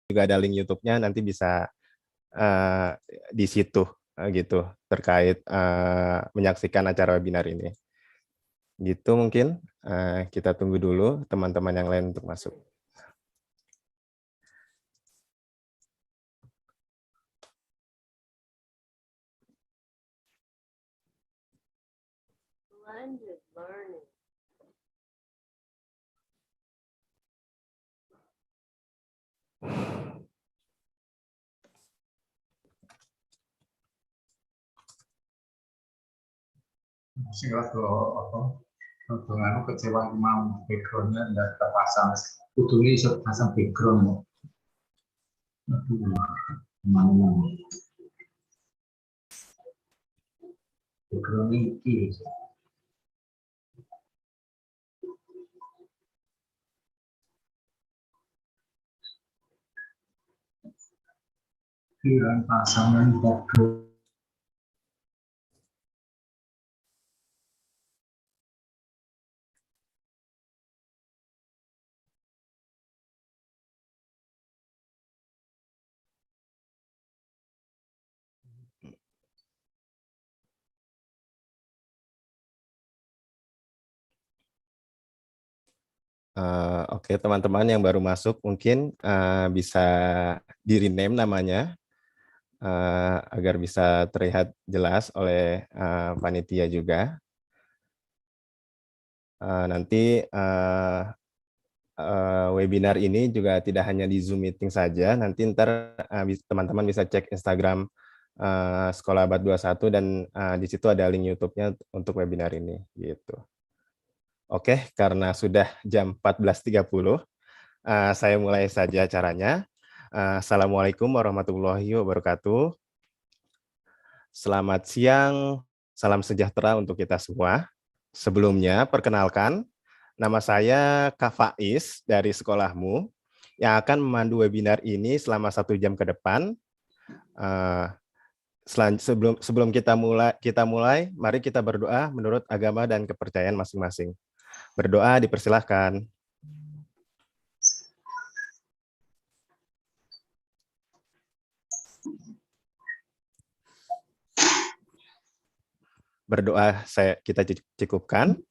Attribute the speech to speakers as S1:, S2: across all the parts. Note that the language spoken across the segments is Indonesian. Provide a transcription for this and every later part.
S1: juga ada link YouTube-nya, nanti bisa di situ gitu terkait menyaksikan acara webinar ini. Gitu mungkin kita tunggu dulu teman-teman yang lain untuk masuk.
S2: Blended learning.
S3: Sing rada apa rada kecewa mau backgroundnya ndak terpasang kudune iso pasang background mana background iki kiran pasangan background
S1: Oke, teman-teman yang baru masuk mungkin bisa di-rename namanya agar bisa terlihat jelas oleh panitia juga. Nanti webinar ini juga tidak hanya di Zoom meeting saja, nanti ntar teman-teman bisa cek Instagram Sekolah Abad 21 dan di situ ada link YouTube-nya untuk webinar ini gitu. Oke, karena sudah jam 14.30, saya mulai saja acaranya. Assalamualaikum warahmatullahi wabarakatuh. Selamat siang, salam sejahtera untuk kita semua. Sebelumnya, perkenalkan, nama saya Kak Faiz dari sekolahmu yang akan memandu webinar ini selama 1 jam ke depan. Sebelum kita mulai, mari kita berdoa menurut agama dan kepercayaan masing-masing. Berdoa dipersilahkan. Berdoa kita cukupkan.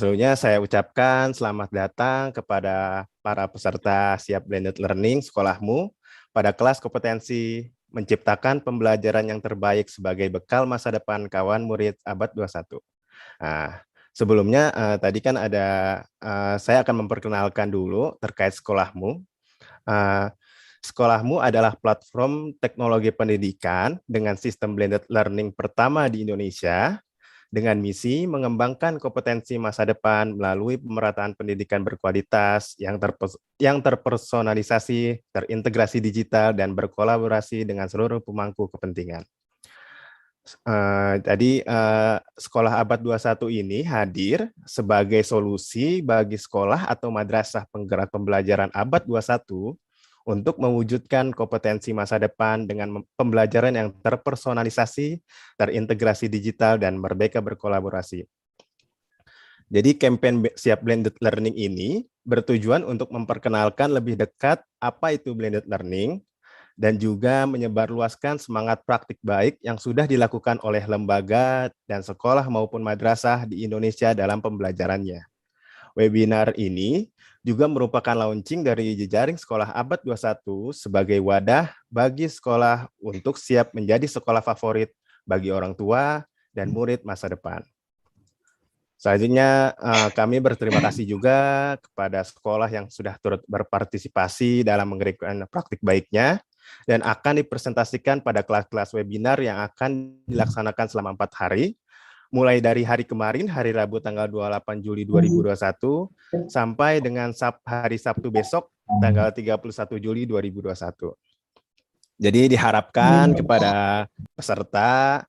S1: Sebelumnya saya ucapkan selamat datang kepada para peserta Siap Blended Learning sekolahmu pada kelas kompetensi menciptakan pembelajaran yang terbaik sebagai bekal masa depan kawan murid abad 21. Sebelumnya tadi kan saya akan memperkenalkan dulu terkait sekolahmu. Sekolahmu adalah platform teknologi pendidikan dengan sistem blended learning pertama di Indonesia dengan misi mengembangkan kompetensi masa depan melalui pemerataan pendidikan berkualitas yang terpersonalisasi, terintegrasi digital, dan berkolaborasi dengan seluruh pemangku kepentingan. Jadi Sekolah Abad 21 ini hadir sebagai solusi bagi sekolah atau madrasah penggerak pembelajaran abad 21 untuk mewujudkan kompetensi masa depan dengan pembelajaran yang terpersonalisasi, terintegrasi digital, dan merdeka berkolaborasi. Jadi campaign Siap Blended Learning ini bertujuan untuk memperkenalkan lebih dekat apa itu blended learning, dan juga menyebarluaskan semangat praktik baik yang sudah dilakukan oleh lembaga dan sekolah maupun madrasah di Indonesia dalam pembelajarannya. Webinar ini juga merupakan launching dari jejaring Sekolah Abad 21 sebagai wadah bagi sekolah untuk siap menjadi sekolah favorit bagi orang tua dan murid masa depan. Selanjutnya, kami berterima kasih juga kepada sekolah yang sudah turut berpartisipasi dalam memberikan praktik baiknya dan akan dipresentasikan pada kelas-kelas webinar yang akan dilaksanakan selama 4 hari, mulai dari hari kemarin, hari Rabu tanggal 28 Juli 2021, sampai dengan hari Sabtu besok, tanggal 31 Juli 2021. Jadi diharapkan kepada peserta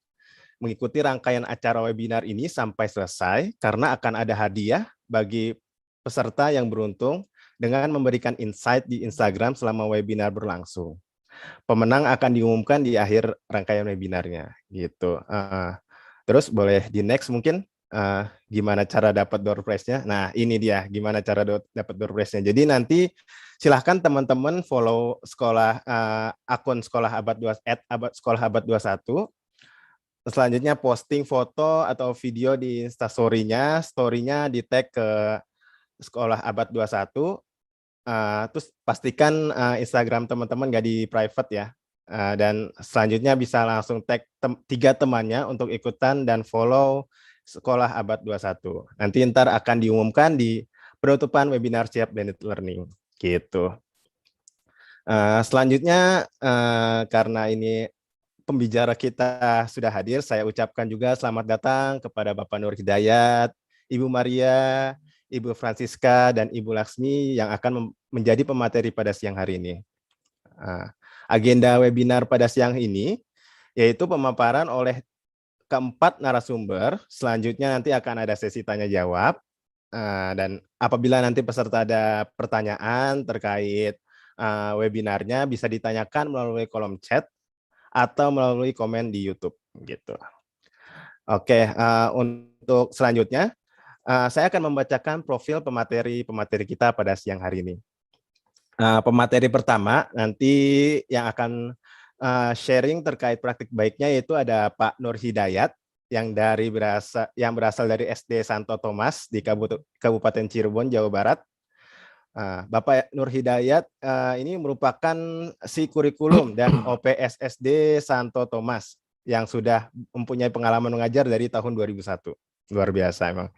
S1: mengikuti rangkaian acara webinar ini sampai selesai, karena akan ada hadiah bagi peserta yang beruntung dengan memberikan insight di Instagram selama webinar berlangsung. Pemenang akan diumumkan di akhir rangkaian webinarnya, gitu. Terus boleh di next mungkin gimana cara dapat door prize-nya. Nah, ini dia gimana cara dapat door prize-nya. Jadi nanti silahkan teman-teman follow akun Sekolah Abad 2 Sekolah Abad 21. Selanjutnya posting foto atau video di Instastory-nya, story-nya di tag ke Sekolah Abad 21. Terus pastikan Instagram teman-teman nggak di private ya. Dan selanjutnya bisa langsung tag 3 temannya untuk ikutan dan follow Sekolah Abad 21. Nanti ntar akan diumumkan di penutupan webinar Siap Blended Learning. Gitu. Selanjutnya, karena ini pembicara kita sudah hadir, saya ucapkan juga selamat datang kepada Bapak Nur Hidayat, Ibu Maria, Ibu Francisca, dan Ibu Laksmi yang akan menjadi pemateri pada siang hari ini. Agenda webinar pada siang ini yaitu pemaparan oleh keempat narasumber. Selanjutnya nanti akan ada sesi tanya jawab. Dan apabila nanti peserta ada pertanyaan terkait webinarnya bisa ditanyakan melalui kolom chat atau melalui komen di YouTube gitu. Oke, untuk selanjutnya saya akan membacakan profil pemateri kita pada siang hari ini. Pemateri pertama nanti yang akan sharing terkait praktik baiknya yaitu ada Pak Nur Hidayat yang berasal dari SD Santo Thomas di Kabupaten Cirebon, Jawa Barat. Bapak Nur Hidayat ini merupakan si kurikulum dan OPSSD Santo Thomas yang sudah mempunyai pengalaman mengajar dari tahun 2001. Luar biasa emang.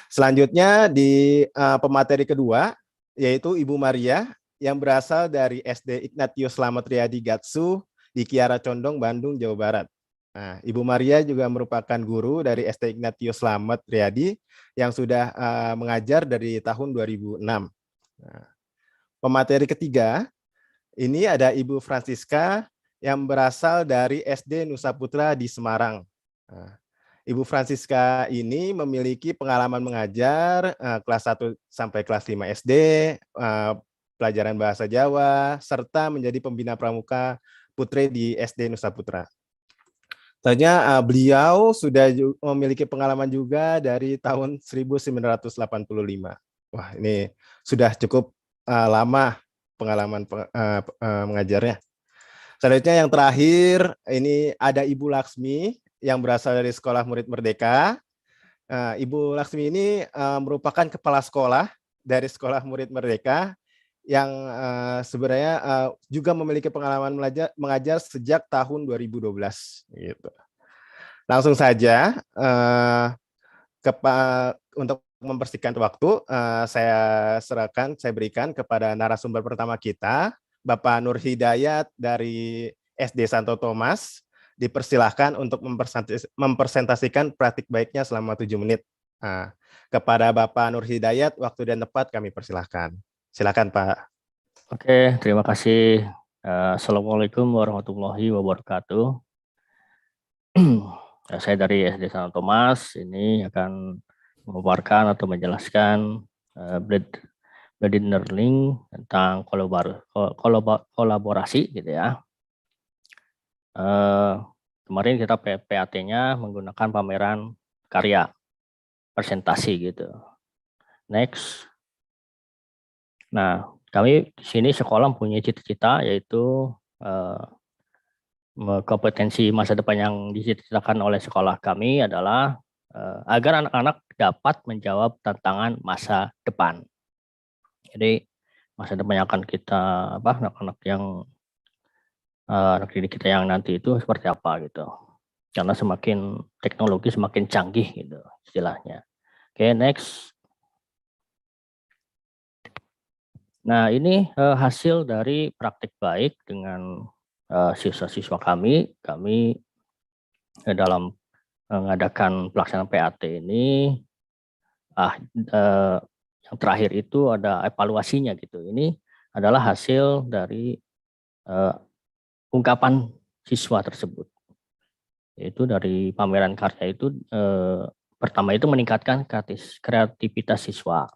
S1: Selanjutnya di pemateri kedua yaitu Ibu Maria yang berasal dari SD Ignatius Slamet Riyadi Gatsu di Kiara Condong, Bandung, Jawa Barat. Nah, Ibu Maria juga merupakan guru dari SD Ignatius Slamet Riyadi yang sudah mengajar dari tahun 2006. Nah, pemateri ketiga, ini ada Ibu Francisca yang berasal dari SD Nusa Putra di Semarang. Nah, Ibu Francisca ini memiliki pengalaman mengajar kelas 1 sampai kelas 5 SD, pelajaran bahasa Jawa, serta menjadi pembina pramuka putri di SD Nusa Putra. Tentunya beliau sudah memiliki pengalaman juga dari tahun 1985. Wah, ini sudah cukup lama pengalaman mengajarnya. Selanjutnya yang terakhir, ini ada Ibu Laksmi yang berasal dari Sekolah Murid Merdeka. Ibu Laksmi ini merupakan kepala sekolah dari Sekolah Murid Merdeka yang sebenarnya juga memiliki pengalaman mengajar sejak tahun 2012. Gitu. Langsung saja, untuk mempersingkat waktu, saya berikan kepada narasumber pertama kita, Bapak Nur Hidayat dari SD Santo Thomas. Dipersilahkan untuk mempresentasikan praktik baiknya selama 7 menit. Kepada Bapak Nur Hidayat, waktu dan tempat kami persilahkan. Silakan Pak.
S4: Oke, terima kasih. Assalamualaikum warahmatullahi wabarakatuh. Saya dari SD Santo Thomas ini akan memaparkan atau menjelaskan blended learning tentang kolaborasi gitu ya. Kemarin kita PAT-nya menggunakan pameran karya presentasi gitu. Next. Nah, kami di sini sekolah punya cita-cita yaitu kompetensi masa depan yang dicita-citakan oleh sekolah kami adalah agar anak-anak dapat menjawab tantangan masa depan. Jadi masa depan yang akan kita anak-anak yang anak didik kita yang nanti itu seperti apa gitu. Karena semakin teknologi semakin canggih gitu istilahnya. Oke, next. Nah, ini hasil dari praktik baik dengan siswa-siswa kami. Kami dalam mengadakan pelaksanaan PAT ini, yang terakhir itu ada evaluasinya gitu. Ini adalah hasil dari ungkapan siswa tersebut. Yaitu dari pameran karya itu, pertama itu meningkatkan kreativitas siswa.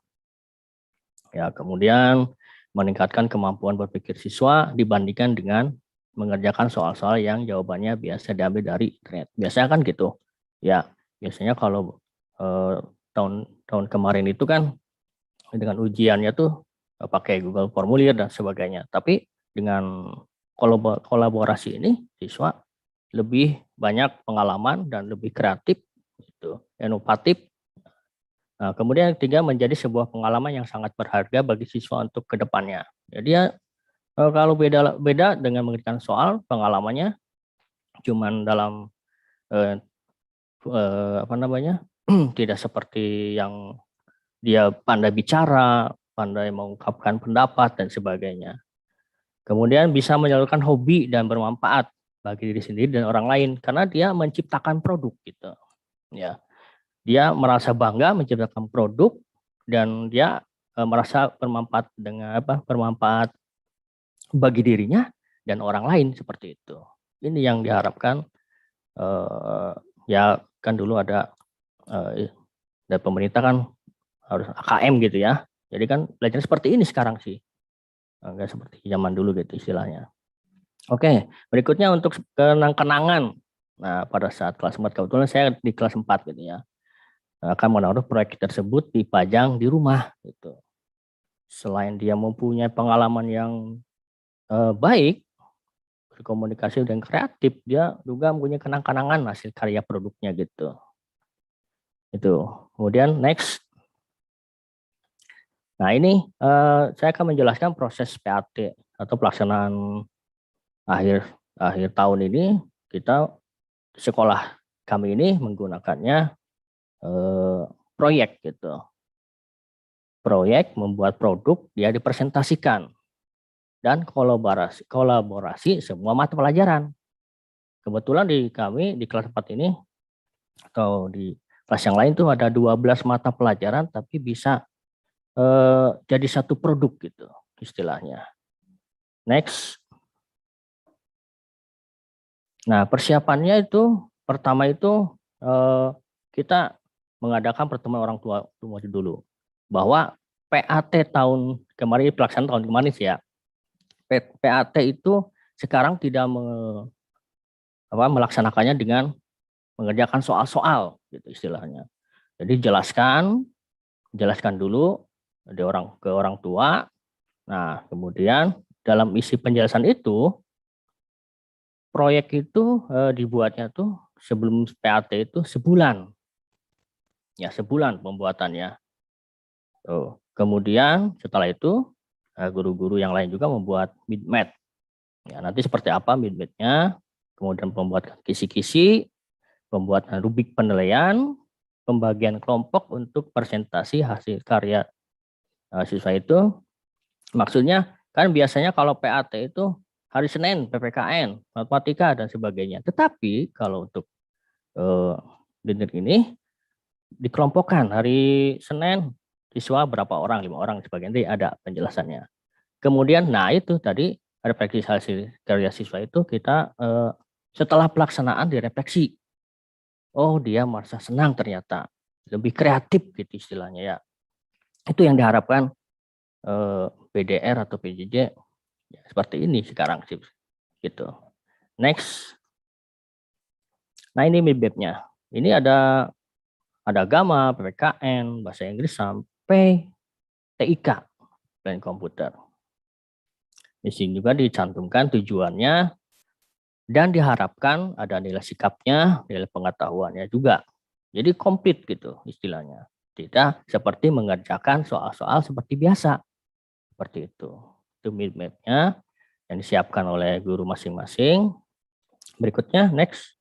S4: Ya, kemudian meningkatkan kemampuan berpikir siswa dibandingkan dengan mengerjakan soal-soal yang jawabannya biasa diambil dari internet. Biasanya kan gitu. Ya, biasanya kalau tahun kemarin itu kan dengan ujiannya tuh pakai Google Formulir dan sebagainya. Tapi dengan kolaborasi ini siswa lebih banyak pengalaman dan lebih kreatif, gitu, inovatif. Nah, kemudian yang ketiga menjadi sebuah pengalaman yang sangat berharga bagi siswa untuk kedepannya. Jadi ya kalau beda dengan mengerjakan soal, pengalamannya cuman dalam tidak seperti yang dia pandai bicara, pandai mengungkapkan pendapat dan sebagainya. Kemudian bisa menyalurkan hobi dan bermanfaat bagi diri sendiri dan orang lain karena dia menciptakan produk gitu. Ya. Dia merasa bangga menciptakan produk dan dia merasa bermanfaat bermanfaat bagi dirinya dan orang lain seperti itu. Ini yang diharapkan ya kan dulu ada dari pemerintah kan harus AKM gitu ya. Jadi kan belajar seperti ini sekarang sih. Enggak seperti zaman dulu gitu istilahnya. Oke, berikutnya untuk kenang-kenangan. Nah, pada saat kelas 4 kebetulan saya di kelas 4 gitu ya. Akan menaruh proyek tersebut dipajang di rumah gitu. Selain dia mempunyai pengalaman yang baik, berkomunikasi dan kreatif, dia juga mempunyai kenang-kenangan hasil karya produknya gitu. Itu. Kemudian next. Nah ini saya akan menjelaskan proses PAT atau pelaksanaan akhir tahun ini. Kita sekolah kami ini menggunakannya proyek gitu. Proyek membuat produk, dia dipresentasikan dan kolaborasi semua mata pelajaran. Kebetulan di kami di kelas 4 ini atau di kelas yang lain tuh ada 12 mata pelajaran tapi bisa jadi satu produk gitu istilahnya. Next. Nah, persiapannya itu pertama itu kita mengadakan pertemuan orang tua dulu bahwa PAT tahun kemarin, pelaksanaan tahun kemarin sih ya. PAT itu sekarang tidak melaksanakannya dengan mengerjakan soal-soal gitu istilahnya. Jadi jelaskan dulu ke orang tua. Nah, kemudian dalam isi penjelasan itu proyek itu dibuatnya tuh sebelum PAT itu sebulan. Ya, sebulan pembuatannya. Tuh. Kemudian setelah itu guru-guru yang lain juga membuat midmat. Ya, nanti seperti apa midmatnya, kemudian pembuatan kisi-kisi, pembuatan rubik penilaian, pembagian kelompok untuk presentasi hasil karya siswa itu. Maksudnya kan biasanya kalau PAT itu hari Senin PPKN, matematika dan sebagainya. Tetapi kalau untuk dinner ini dikelompokkan hari Senin siswa berapa orang, 5 orang sebagainya, ada penjelasannya. Kemudian nah itu tadi refleksi hasil karya siswa itu kita setelah pelaksanaan direfleksi. Oh, dia merasa senang ternyata, lebih kreatif gitu istilahnya ya. Itu yang diharapkan PDR atau PJJ ya, seperti ini sekarang sih gitu. Next. Nah, ini midmapnya. Ini ada agama, PPKN, bahasa Inggris sampai TIK dan komputer. Di sini juga dicantumkan tujuannya dan diharapkan ada nilai sikapnya, nilai pengetahuannya juga. Jadi komplit gitu istilahnya. Tidak seperti mengerjakan soal-soal seperti biasa. Seperti itu. Itu midmapnya yang disiapkan oleh guru masing-masing. Berikutnya, next.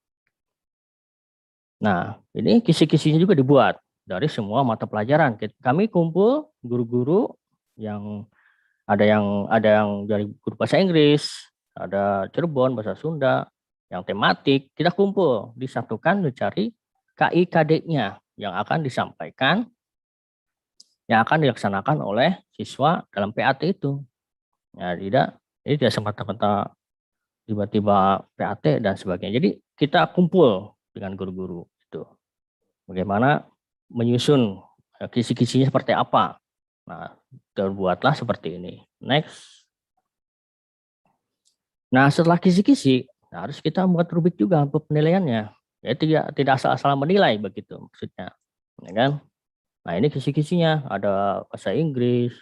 S4: Nah, ini kisi-kisinya juga dibuat dari semua mata pelajaran. Kami kumpul guru-guru yang ada yang dari guru bahasa Inggris, ada Cirebon, bahasa Sunda, yang tematik, kita kumpul, disatukan mencari KIKD-nya yang akan disampaikan, yang akan dilaksanakan oleh siswa dalam PAT itu. Ya, ini tidak semata-mata tiba-tiba PAT dan sebagainya. Jadi kita kumpul dengan guru-guru itu. Bagaimana menyusun kisi-kisinya seperti apa. Nah, terbuatlah seperti ini. Next. Nah, setelah kisi-kisi, harus kita membuat rubik juga untuk penilaiannya. Ya, tidak asal-asal menilai begitu maksudnya. ya kan? Nah, ini kisi-kisinya ada bahasa Inggris,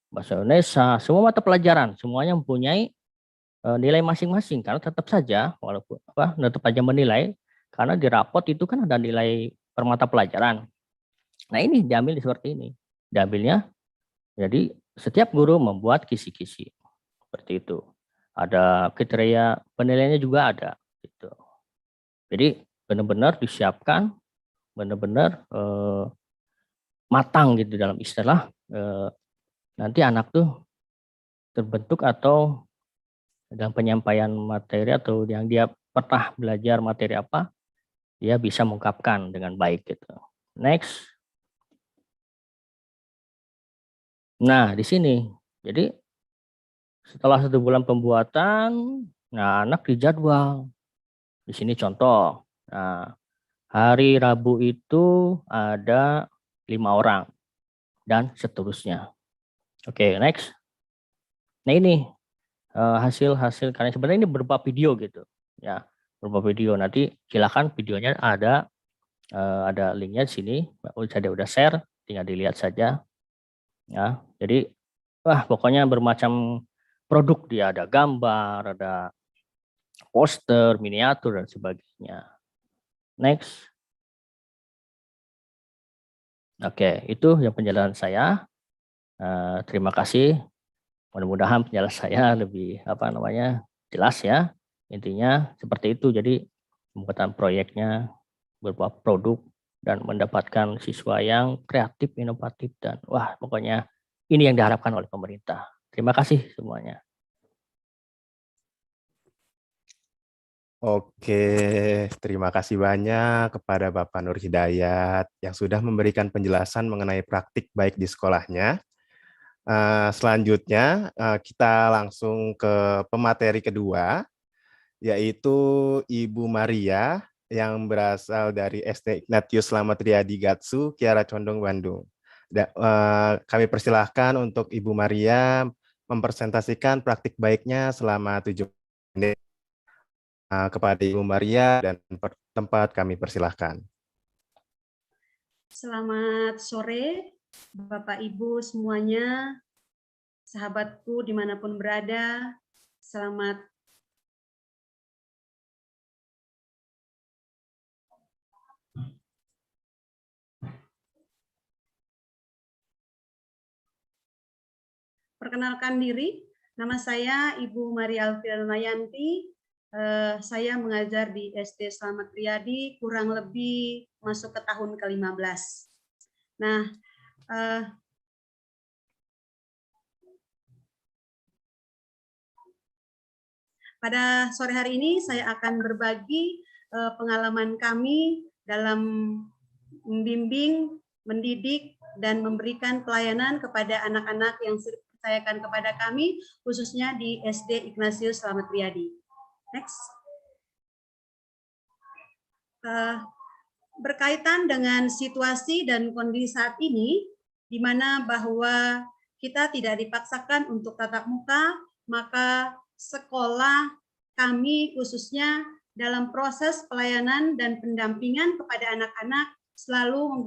S4: bahasa Indonesia, semua mata pelajaran semuanya mempunyai nilai masing-masing, karena tetap saja walaupun tetap aja menilai karena di rapot itu kan ada nilai per mata pelajaran. Nah, ini diambil seperti ini. Diambilnya jadi setiap guru membuat kisi-kisi seperti itu. Ada kriteria penilaiannya juga ada gitu. Jadi benar-benar disiapkan, benar-benar matang gitu dalam istilah nanti anak tuh terbentuk atau dalam penyampaian materi atau yang dia pernah belajar materi apa, dia bisa mengungkapkan dengan baik gitu. Next. Nah, di sini. Jadi setelah 1 bulan pembuatan, nah anak dijadwal. Di sini contoh. Nah, hari Rabu itu ada 5 orang dan seterusnya. Oke, next. Nah, ini hasil-hasil karena sebenarnya ini berupa video gitu. Ya, berupa video. Nanti silakan videonya ada linknya di sini. Saya udah share, tinggal dilihat saja. Ya, jadi pokoknya bermacam produk dia, ada gambar, ada poster, miniatur dan sebagainya. Next. Oke, itu yang penjelasan saya. Terima kasih. Mudah-mudahan penjelasan saya lebih jelas ya. Intinya seperti itu. Jadi pembuatan proyeknya berupa produk dan mendapatkan siswa yang kreatif, inovatif, dan pokoknya ini yang diharapkan oleh pemerintah. Terima kasih semuanya.
S1: Oke, terima kasih banyak kepada Bapak Nur Hidayat yang sudah memberikan penjelasan mengenai praktik baik di sekolahnya. Selanjutnya kita langsung ke pemateri kedua, yaitu Ibu Maria yang berasal dari SD Ignatius Slamet Riyadi Gatsu, Kiara Condong, Bandung. Kami persilahkan untuk Ibu Maria mempresentasikan praktik baiknya selama 7 menit. Kepada Ibu Maria dan tempat kami persilahkan.
S2: Selamat sore, Bapak Ibu semuanya, sahabatku dimanapun berada. Selamat perkenalkan diri. Nama saya Ibu Maria Alfianmayanti. Saya mengajar di SD Slamet Riyadi kurang lebih masuk ke tahun ke-15. Nah, pada sore hari ini saya akan berbagi pengalaman kami dalam membimbing, mendidik, dan memberikan pelayanan kepada anak-anak yang dipercayakan kepada kami, khususnya di SD Ignatius Slamet Riyadi. Next. Berkaitan dengan situasi dan kondisi saat ini, di mana bahwa kita tidak dipaksakan untuk tatap muka, maka sekolah kami khususnya dalam proses pelayanan dan pendampingan kepada anak-anak selalu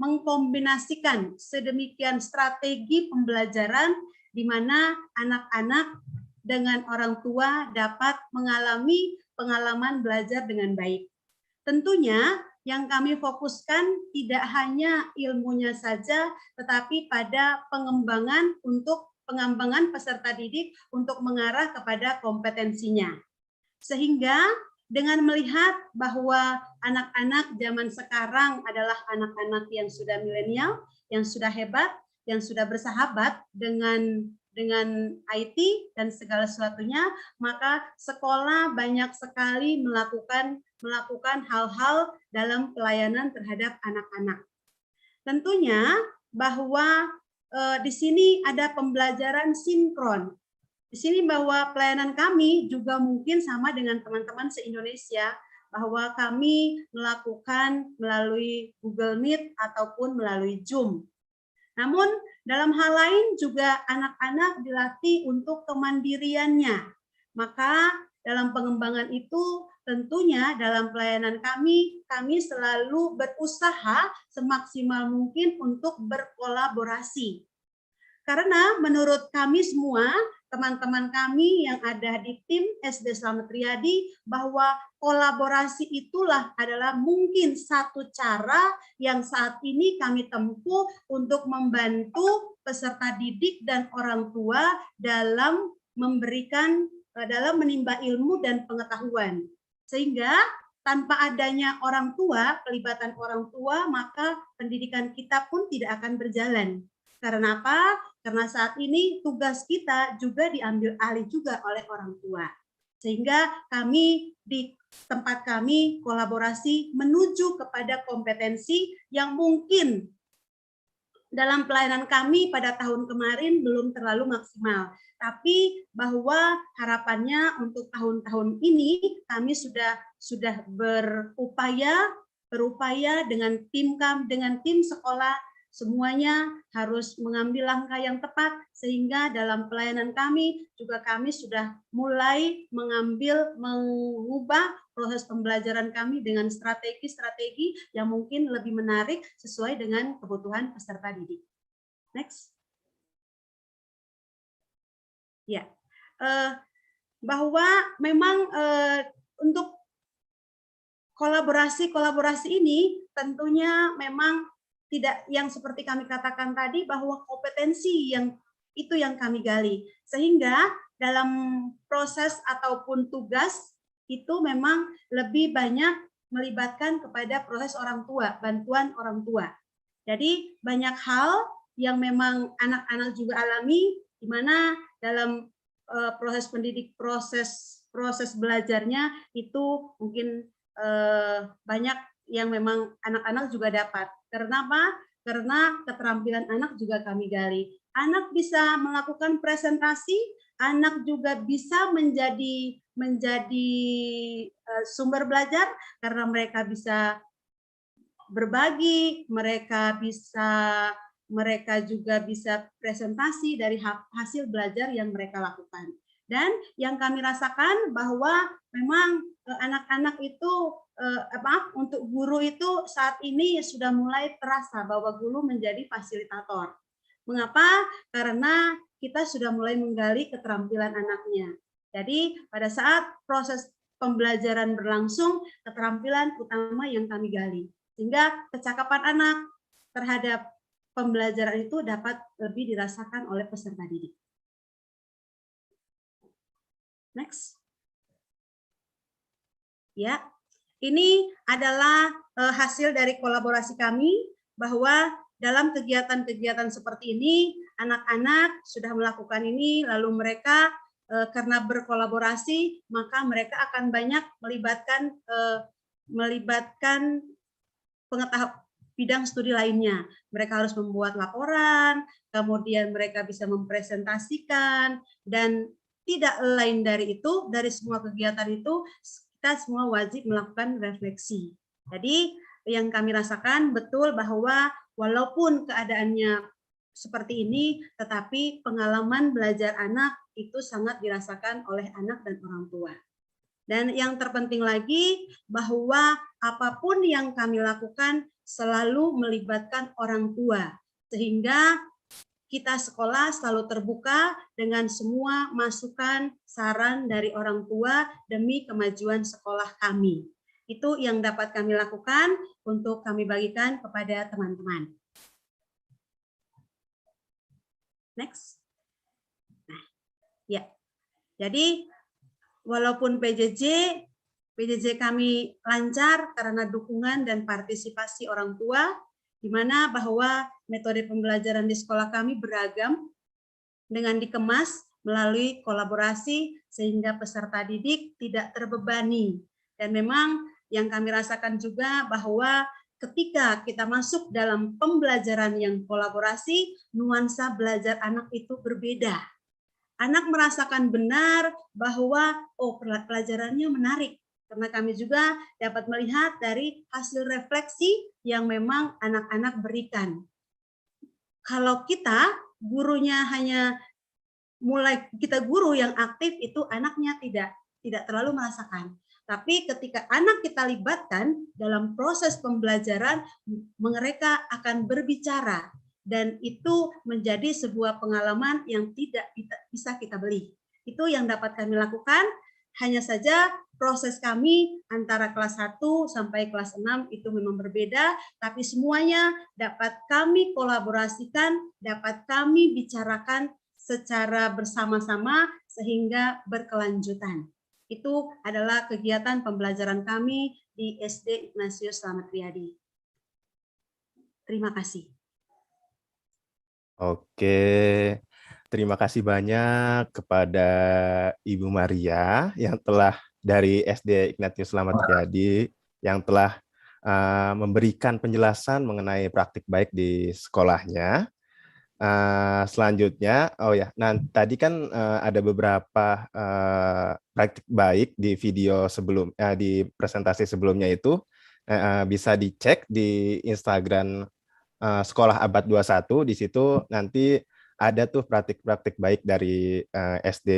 S2: mengkombinasikan sedemikian strategi pembelajaran di mana anak-anak dengan orang tua dapat mengalami pengalaman belajar dengan baik. Tentunya yang kami fokuskan tidak hanya ilmunya saja, tetapi pada pengembangan peserta didik untuk mengarah kepada kompetensinya. Sehingga dengan melihat bahwa anak-anak zaman sekarang adalah anak-anak yang sudah milenial, yang sudah hebat, yang sudah bersahabat dengan IT dan segala sesuatunya, maka sekolah banyak sekali melakukan hal-hal dalam pelayanan terhadap anak-anak. Tentunya bahwa di sini ada pembelajaran sinkron. Di sini bahwa pelayanan kami juga mungkin sama dengan teman-teman se-Indonesia, bahwa kami melakukan melalui Google Meet ataupun melalui Zoom. Namun dalam hal lain juga anak-anak dilatih untuk kemandiriannya. Maka dalam pengembangan itu tentunya dalam pelayanan kami selalu berusaha semaksimal mungkin untuk berkolaborasi. Karena menurut kami semua, teman-teman kami yang ada di tim SD Slamet Riyadi, bahwa kolaborasi itulah adalah mungkin satu cara yang saat ini kami tempuh untuk membantu peserta didik dan orang tua dalam menimba ilmu dan pengetahuan. Sehingga tanpa adanya orang tua, pelibatan orang tua, maka pendidikan kita pun tidak akan berjalan. Karena apa? Karena saat ini tugas kita juga diambil alih juga oleh orang tua. Sehingga kami di tempat kami kolaborasi menuju kepada kompetensi yang mungkin dalam pelayanan kami pada tahun kemarin belum terlalu maksimal. Tapi bahwa harapannya untuk tahun-tahun ini kami sudah berupaya dengan tim sekolah, semuanya harus mengambil langkah yang tepat, sehingga dalam pelayanan kami juga kami sudah mulai mengubah proses pembelajaran kami dengan strategi-strategi yang mungkin lebih menarik sesuai dengan kebutuhan peserta didik. Next. Ya, bahwa memang untuk kolaborasi ini tentunya memang tidak yang seperti kami katakan tadi, bahwa kompetensi yang kami gali. Sehingga dalam proses ataupun tugas itu memang lebih banyak melibatkan kepada proses orang tua, bantuan orang tua. Jadi banyak hal yang memang anak-anak juga alami, di mana dalam proses pendidik, proses belajarnya itu mungkin banyak yang memang anak-anak juga dapat. Karena apa? Karena keterampilan anak juga kami gali. Anak bisa melakukan presentasi, anak juga bisa menjadi sumber belajar karena mereka bisa berbagi, mereka juga bisa presentasi dari hasil belajar yang mereka lakukan. Dan yang kami rasakan bahwa memang anak-anak itu untuk guru itu saat ini sudah mulai terasa bahwa guru menjadi fasilitator. Mengapa? Karena kita sudah mulai menggali keterampilan anaknya. Jadi pada saat proses pembelajaran berlangsung, keterampilan utama yang kami gali. Sehingga kecakapan anak terhadap pembelajaran itu dapat lebih dirasakan oleh peserta didik. Next. Ya, ini adalah hasil dari kolaborasi kami, bahwa dalam kegiatan-kegiatan seperti ini, anak-anak sudah melakukan ini, lalu mereka karena berkolaborasi, maka mereka akan banyak melibatkan pengetahuan bidang studi lainnya. Mereka harus membuat laporan, kemudian mereka bisa mempresentasikan, dan tidak lain dari itu, dari semua kegiatan itu, kita semua wajib melakukan refleksi. Jadi yang kami rasakan betul bahwa walaupun keadaannya seperti ini, tetapi pengalaman belajar anak itu sangat dirasakan oleh anak dan orang tua. Dan yang terpenting lagi, bahwa apapun yang kami lakukan selalu melibatkan orang tua, sehingga kita sekolah selalu terbuka dengan semua masukan, saran dari orang tua demi kemajuan sekolah kami. Itu yang dapat kami lakukan untuk kami bagikan kepada teman-teman. Next. Nah, ya. Jadi walaupun PJJ kami lancar karena dukungan dan partisipasi orang tua, di mana bahwa metode pembelajaran di sekolah kami beragam dengan dikemas melalui kolaborasi sehingga peserta didik tidak terbebani. Dan memang yang kami rasakan juga bahwa ketika kita masuk dalam pembelajaran yang kolaborasi, nuansa belajar anak itu berbeda. Anak merasakan benar bahwa pelajarannya menarik. Karena kami juga dapat melihat dari hasil refleksi yang memang anak-anak berikan. Kalau kita gurunya hanya kita guru yang aktif, itu anaknya tidak. tidak terlalu merasakan. Tapi ketika anak kita libatkan dalam proses pembelajaran, mereka akan berbicara dan itu menjadi sebuah pengalaman yang tidak bisa kita beli. Itu yang dapat kami lakukan. Hanya saja proses kami antara kelas 1 sampai kelas 6 itu memang berbeda, tapi semuanya dapat kami kolaborasikan, dapat kami bicarakan secara bersama-sama sehingga berkelanjutan. Itu adalah kegiatan pembelajaran kami di SD Ignatius Slamet Riyadi. Terima kasih.
S1: Oke, terima kasih banyak kepada Ibu Maria yang telah dari SD Ignatius Slamet Riyadi yang telah memberikan penjelasan mengenai praktik baik di sekolahnya. Selanjutnya, nah tadi kan ada beberapa praktik baik di video di presentasi sebelumnya itu bisa dicek di Instagram Sekolah Abad 21. Di situ nanti ada tuh praktik-praktik baik dari SD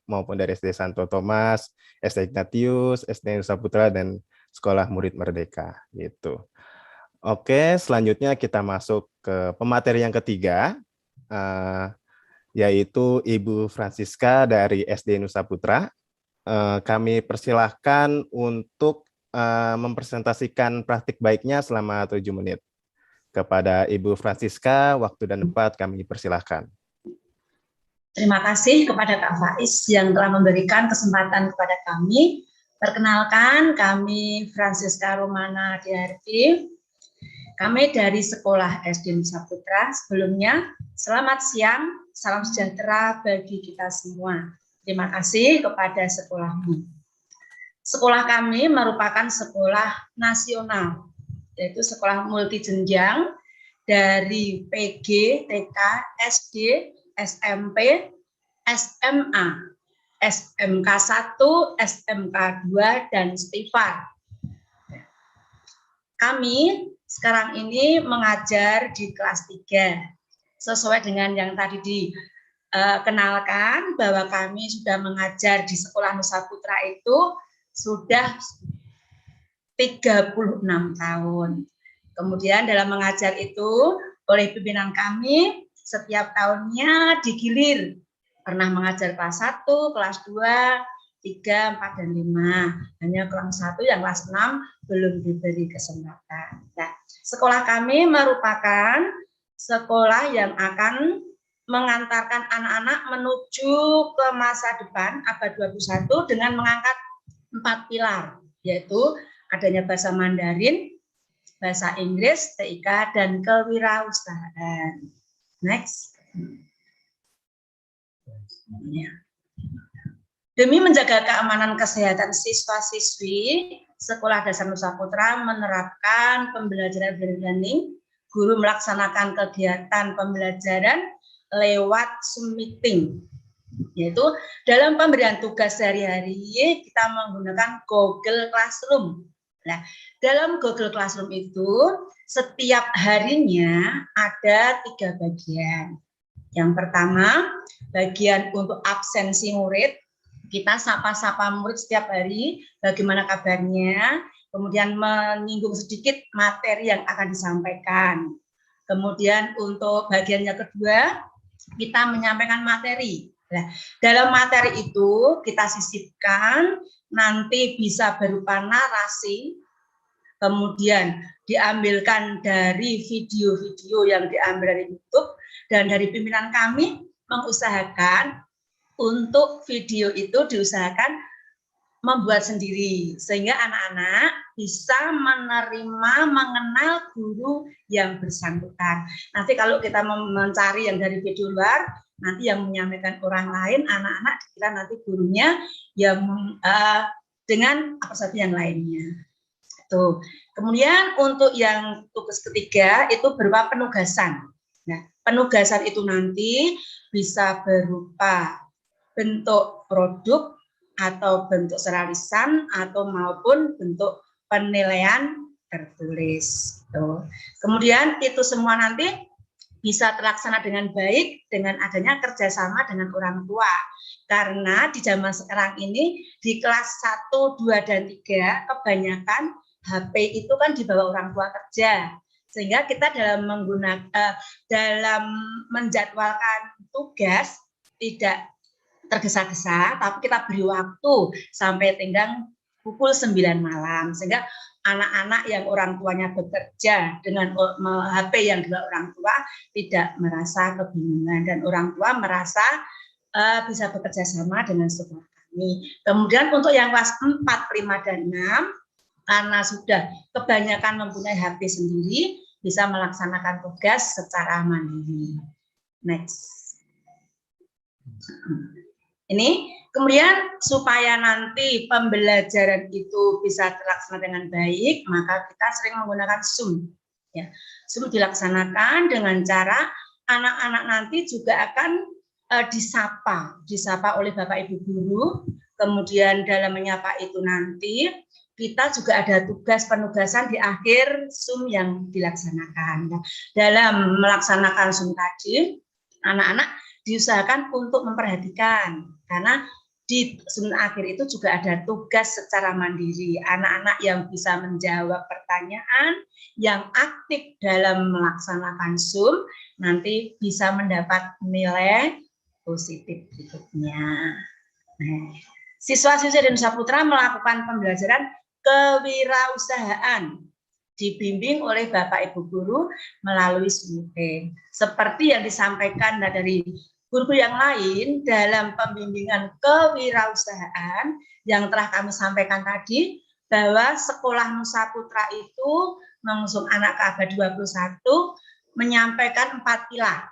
S1: maupun dari SD Santo Thomas, SD Ignatius, SD Nusa Putra, dan Sekolah Murid Merdeka gitu. Oke, selanjutnya kita masuk ke pemateri yang ketiga, yaitu Ibu Francisca dari SD Nusa Putra. Kami persilahkan untuk mempresentasikan praktik baiknya selama 7 menit. Kepada Ibu Francisca, waktu dan tempat kami persilahkan.
S5: Terima kasih kepada Kak Faiz yang telah memberikan kesempatan kepada kami. Perkenalkan, kami Francisca Romana Diarti. Kami dari Sekolah SD Nusa Putra. Sebelumnya, selamat siang, salam sejahtera bagi kita semua. Terima kasih kepada sekolahmu. Sekolah kami merupakan sekolah nasional, yaitu sekolah multijenjang dari PG, TK, SD, SMP, SMA, SMK 1, SMK 2, dan STIFA. Kami sekarang ini mengajar di kelas 3, sesuai dengan yang tadi dikenalkan bahwa kami sudah mengajar di Sekolah Nusa Putra itu sudah 36 tahun. Kemudian dalam mengajar itu oleh pimpinan kami setiap tahunnya digilir. Pernah mengajar kelas 1, kelas 2, 3, 4, dan 5. Hanya kelas 1 yang kelas 6 belum diberi kesempatan. Nah, sekolah kami merupakan sekolah yang akan mengantarkan anak-anak menuju ke masa depan abad 21 dengan mengangkat 4 pilar, yaitu adanya bahasa Mandarin, bahasa Inggris, TIK, dan kewirausahaan. Next. Demi menjaga keamanan kesehatan siswa-siswi, Sekolah Dasar Nusa Putra menerapkan pembelajaran learning. Guru melaksanakan kegiatan pembelajaran lewat Zoom meeting, yaitu dalam pemberian tugas sehari-hari kita menggunakan Google Classroom. Nah, dalam Google Classroom itu setiap harinya ada 3 bagian. Yang pertama, bagian untuk absensi murid. Kita sapa-sapa murid setiap hari, bagaimana kabarnya, kemudian menyinggung sedikit materi yang akan disampaikan. Kemudian untuk bagian yang kedua, kita menyampaikan materi. Nah, dalam materi itu kita sisipkan nanti bisa berupa narasi, kemudian diambilkan dari video-video yang diambil dari YouTube, dan dari pimpinan kami mengusahakan untuk video itu diusahakan membuat sendiri, sehingga anak-anak bisa menerima, mengenal guru yang bersangkutan. Nanti kalau kita mencari yang dari video luar, nanti yang menyampaikan orang lain, anak-anak dikira nanti gurunya yang dengan apa saja yang lainnya. Tuh. Kemudian untuk yang tugas ketiga itu berupa penugasan. Nah, penugasan itu nanti bisa berupa bentuk produk atau bentuk secara lisan atau maupun bentuk penilaian tertulis. Tuh. Kemudian itu semua nanti bisa terlaksana dengan baik dengan adanya kerjasama dengan orang tua. Karena di zaman sekarang ini di kelas 1, 2, dan 3 kebanyakan HP itu kan dibawa orang tua kerja. Sehingga kita dalam dalam menjadwalkan tugas tidak tergesa-gesa, tapi kita beri waktu sampai tenggang pukul 9 malam. Sehingga anak-anak yang orang tuanya bekerja dengan HP yang dibawa orang tua tidak merasa kebingungan dan orang tua merasa bisa bekerja sama dengan sekolah kami. Kemudian untuk yang kelas 4, 5, dan 6 karena sudah kebanyakan mempunyai HP sendiri bisa melaksanakan tugas secara mandiri. Next. Ini kemudian supaya nanti pembelajaran itu bisa terlaksana dengan baik, maka kita sering menggunakan Zoom. Ya, Zoom dilaksanakan dengan cara anak-anak nanti juga akan disapa oleh Bapak Ibu guru. Kemudian dalam menyapa itu nanti kita juga ada tugas penugasan di akhir Zoom yang dilaksanakan. Nah, dalam melaksanakan Zoom tadi, anak-anak diusahakan untuk memperhatikan karena di Zoom akhir itu juga ada tugas secara mandiri. Anak-anak yang bisa menjawab pertanyaan, yang aktif dalam melaksanakan Zoom, nanti bisa mendapat nilai positif berikutnya. Nah, siswa-siswi dan Nusa melakukan pembelajaran kewirausahaan dibimbing oleh Bapak Ibu guru melalui Zoom meeting. Seperti yang disampaikan dari guru yang lain dalam pembimbingan kewirausahaan yang telah kami sampaikan tadi, bahwa Sekolah Nusa Putra itu mengusung anak ke abad 21 menyampaikan 4 pilar,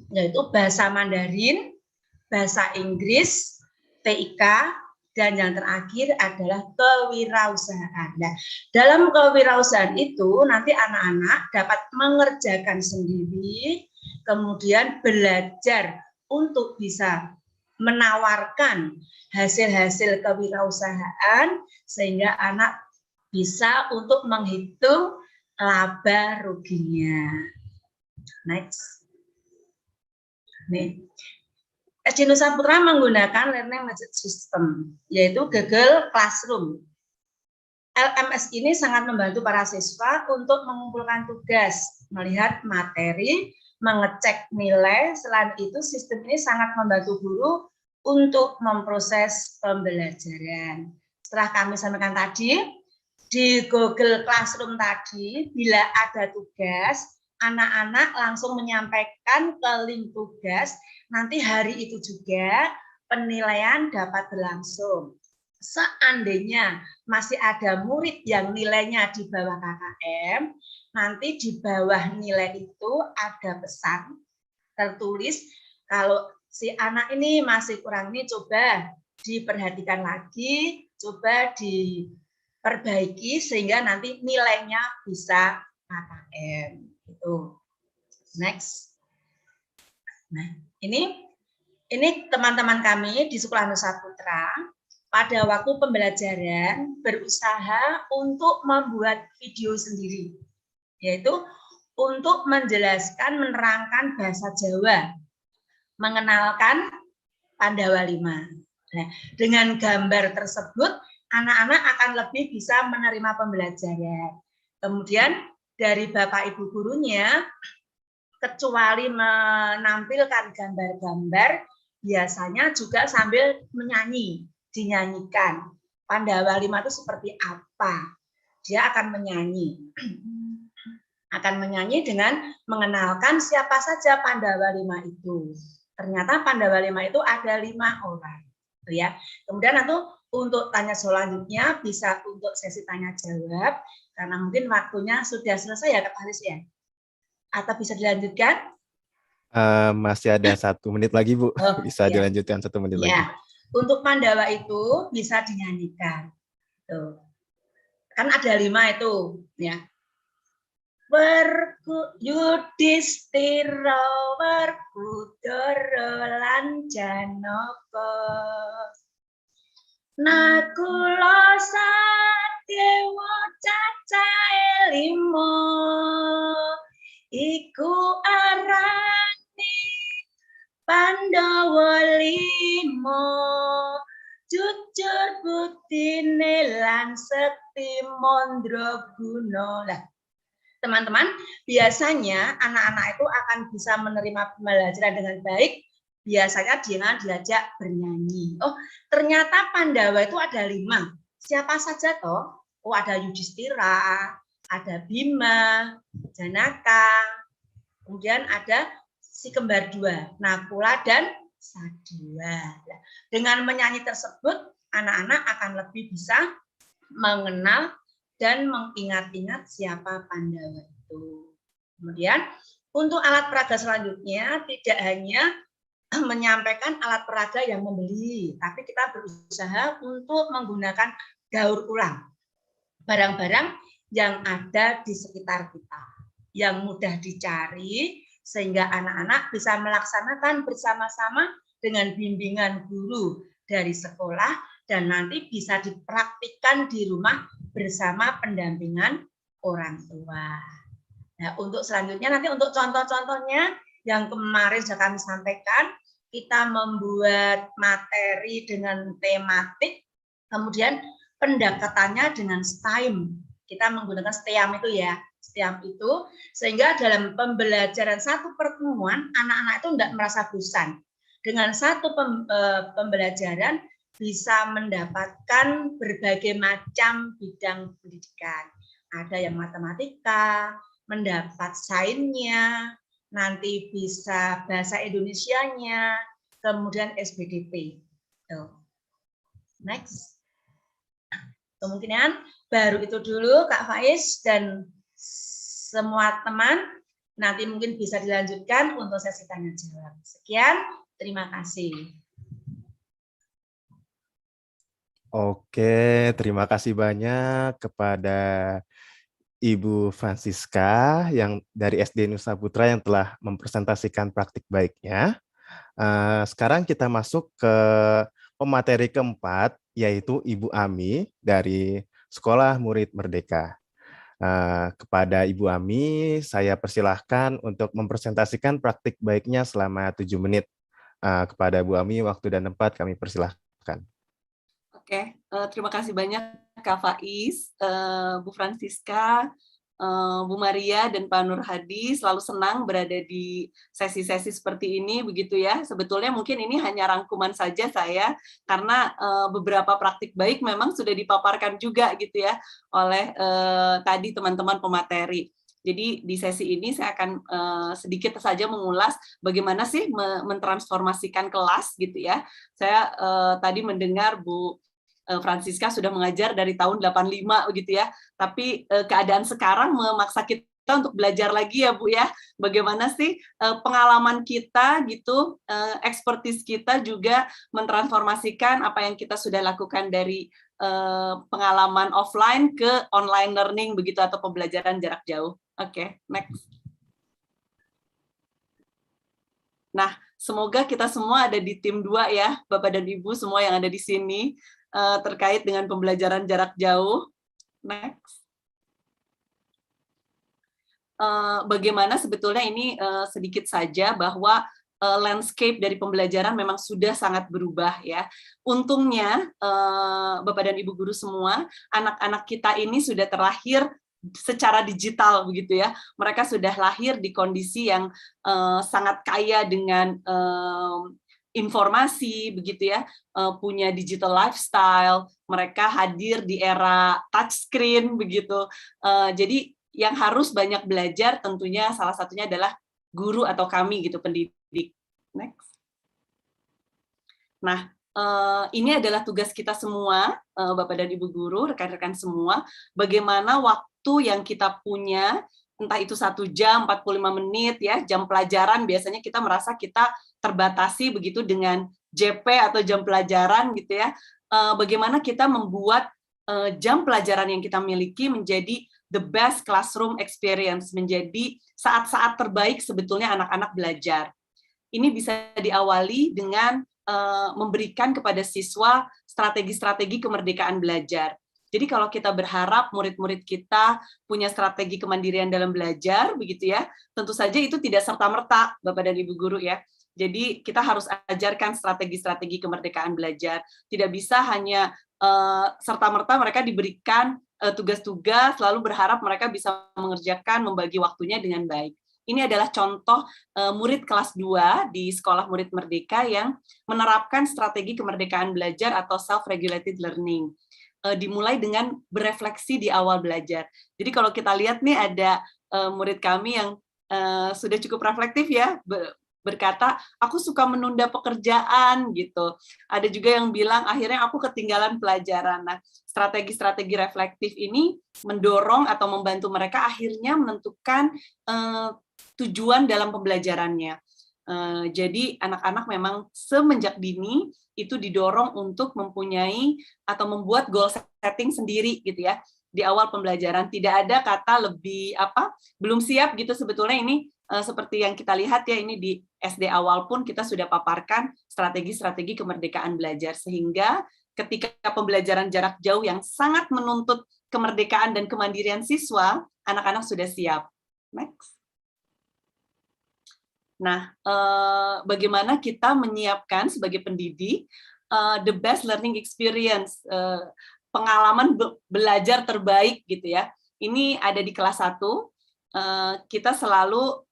S5: yaitu bahasa Mandarin, bahasa Inggris, TIK, dan yang terakhir adalah kewirausahaan. Nah, dalam kewirausahaan itu nanti anak-anak dapat mengerjakan sendiri, kemudian belajar untuk bisa menawarkan hasil-hasil kewirausahaan sehingga anak bisa untuk menghitung laba ruginya. Next. Nih. SD Nusa Putra menggunakan Learning Management System, yaitu Google Classroom. LMS ini sangat membantu para siswa untuk mengumpulkan tugas, melihat materi, mengecek nilai. Selain itu, sistem ini sangat membantu guru untuk memproses pembelajaran. Setelah kami sampaikan tadi, di Google Classroom tadi, bila ada tugas, anak-anak langsung menyampaikan ke link tugas, nanti hari itu juga penilaian dapat berlangsung. Seandainya masih ada murid yang nilainya di bawah KKM, nanti di bawah nilai itu ada pesan tertulis, kalau si anak ini masih kurang ini coba diperhatikan lagi, coba diperbaiki sehingga nanti nilainya bisa KKM. Itu. Next. Nah, ini teman-teman kami di Sekolah Nusa Putra pada waktu pembelajaran berusaha untuk membuat video sendiri, yaitu untuk menjelaskan, menerangkan bahasa Jawa, mengenalkan Pandawa 5. Nah, dengan gambar tersebut, anak-anak akan lebih bisa menerima pembelajaran. Kemudian dari Bapak Ibu gurunya, kecuali menampilkan gambar-gambar, biasanya juga sambil menyanyi, dinyanyikan. Pandawa 5 itu seperti apa? Dia akan menyanyi. Akan menyanyi dengan mengenalkan siapa saja Pandawa 5 itu. Ternyata Pandawa 5 itu ada 5 orang. Ya. Kemudian nanti untuk tanya selanjutnya bisa untuk sesi tanya jawab, karena mungkin waktunya sudah selesai ya Kak Haris ya. Atau bisa dilanjutkan?
S1: Masih ada 1 menit lagi Bu, bisa ya. Dilanjutkan 1 menit lagi.
S5: Untuk Pandawa itu bisa dinyanyikan. Tuh. Kan ada 5 itu, ya. Yudhistira Werkudara lan Janaka Nakula Sadewa cacahe 5 iku arah Pandhawa 5 jujur buktine lan sekti mandraguna. Lah, teman-teman, biasanya anak-anak itu akan bisa menerima pembelajaran dengan baik biasanya dengan diajak bernyanyi. Oh, ternyata Pandawa itu ada 5. Siapa saja toh? Oh, ada Yudhistira, ada Bima, Janaka, kemudian ada si kembar 2, Nakula dan Sadua. Dengan menyanyi tersebut, anak-anak akan lebih bisa mengenal dan mengingat-ingat siapa Pandawa itu. Kemudian, untuk alat peraga selanjutnya, tidak hanya menyampaikan alat peraga yang membeli, tapi kita berusaha untuk menggunakan daur ulang barang-barang yang ada di sekitar kita, yang mudah dicari, sehingga anak-anak bisa melaksanakan bersama-sama dengan bimbingan guru dari sekolah, dan nanti bisa dipraktikkan di rumah bersama pendampingan orang tua. Nah, untuk selanjutnya nanti untuk contoh-contohnya yang kemarin sudah kami sampaikan, kita membuat materi dengan tematik, kemudian pendekatannya dengan STEAM. Kita menggunakan STEAM itu ya, STEAM itu, sehingga dalam pembelajaran satu pertemuan, anak-anak itu tidak merasa bosan. Dengan satu pembelajaran bisa mendapatkan berbagai macam bidang pendidikan. Ada yang matematika, mendapat sainsnya, nanti bisa bahasa Indonesianya, kemudian SBDP. Next. Kemungkinan baru itu dulu Kak Faiz dan semua teman, nanti mungkin bisa dilanjutkan untuk sesi tanya jawab. Sekian, terima kasih.
S1: Oke, terima kasih banyak kepada Ibu Francisca yang dari SD Nusa Putra yang telah mempresentasikan praktik baiknya. Sekarang kita masuk ke pemateri keempat, yaitu Ibu Ami dari Sekolah Murid Merdeka. Kepada Ibu Ami, saya persilahkan untuk mempresentasikan praktik baiknya selama 7 menit. Kepada Bu Ami, waktu dan tempat kami persilahkan.
S6: Oke, terima kasih banyak Kak Faiz, Bu Francisca, Bu Maria, dan Pak Nur Hadi. Selalu senang berada di sesi-sesi seperti ini, begitu ya. Sebetulnya mungkin ini hanya rangkuman saja saya, karena beberapa praktik baik memang sudah dipaparkan juga gitu ya oleh tadi teman-teman pemateri. Jadi di sesi ini saya akan sedikit saja mengulas bagaimana sih mentransformasikan kelas gitu ya. Saya tadi mendengar Bu Francisca sudah mengajar dari tahun 85 begitu ya. Tapi keadaan sekarang memaksa kita untuk belajar lagi ya Bu ya. Bagaimana sih pengalaman kita gitu, expertise kita juga mentransformasikan apa yang kita sudah lakukan dari pengalaman offline ke online learning begitu atau pembelajaran jarak jauh. Oke, next. Nah, semoga kita semua ada di tim 2 ya, Bapak dan Ibu semua yang ada di sini terkait dengan pembelajaran jarak jauh. Next. Bagaimana sebetulnya ini sedikit saja bahwa landscape dari pembelajaran memang sudah sangat berubah ya. Untungnya Bapak dan Ibu guru semua, anak-anak kita ini sudah terlahir secara digital begitu ya. Mereka sudah lahir di kondisi yang sangat kaya dengan informasi begitu ya, punya digital lifestyle, mereka hadir di era touchscreen begitu. Jadi yang harus banyak belajar tentunya salah satunya adalah guru atau kami gitu, pendidik. Next. Nah, ini adalah tugas kita semua, Bapak dan Ibu guru, rekan-rekan semua, bagaimana waktu yang kita punya, entah itu 1 jam, 45 menit, ya, jam pelajaran, biasanya kita merasa kita terbatasi begitu dengan JP atau jam pelajaran gitu ya. Bagaimana kita membuat jam pelajaran yang kita miliki menjadi the best classroom experience, menjadi saat-saat terbaik sebetulnya anak-anak belajar. Ini bisa diawali dengan memberikan kepada siswa strategi-strategi kemerdekaan belajar. Jadi kalau kita berharap murid-murid kita punya strategi kemandirian dalam belajar, begitu ya, tentu saja itu tidak serta-merta, Bapak dan Ibu guru ya. Jadi kita harus ajarkan strategi-strategi kemerdekaan belajar. Tidak bisa hanya serta-merta mereka diberikan tugas-tugas lalu berharap mereka bisa mengerjakan, membagi waktunya dengan baik. Ini adalah contoh murid kelas 2 di Sekolah Murid Merdeka yang menerapkan strategi kemerdekaan belajar atau self-regulated learning. Dimulai dengan berefleksi di awal belajar. Jadi kalau kita lihat nih ada murid kami yang sudah cukup reflektif ya, berkata, aku suka menunda pekerjaan gitu. Ada juga yang bilang akhirnya aku ketinggalan pelajaran. Nah, strategi-strategi reflektif ini mendorong atau membantu mereka akhirnya menentukan tujuan dalam pembelajarannya. Jadi anak-anak memang semenjak dini itu didorong untuk mempunyai atau membuat goal setting sendiri gitu ya. Di awal pembelajaran tidak ada kata lebih belum siap gitu. Sebetulnya ini seperti yang kita lihat ya, ini di SD awal pun kita sudah paparkan strategi-strategi kemerdekaan belajar, sehingga ketika pembelajaran jarak jauh yang sangat menuntut kemerdekaan dan kemandirian siswa, anak-anak sudah siap. Next. Nah, bagaimana kita menyiapkan sebagai pendidik the best learning experience, pengalaman belajar terbaik gitu ya. Ini ada di kelas 1, kita selalu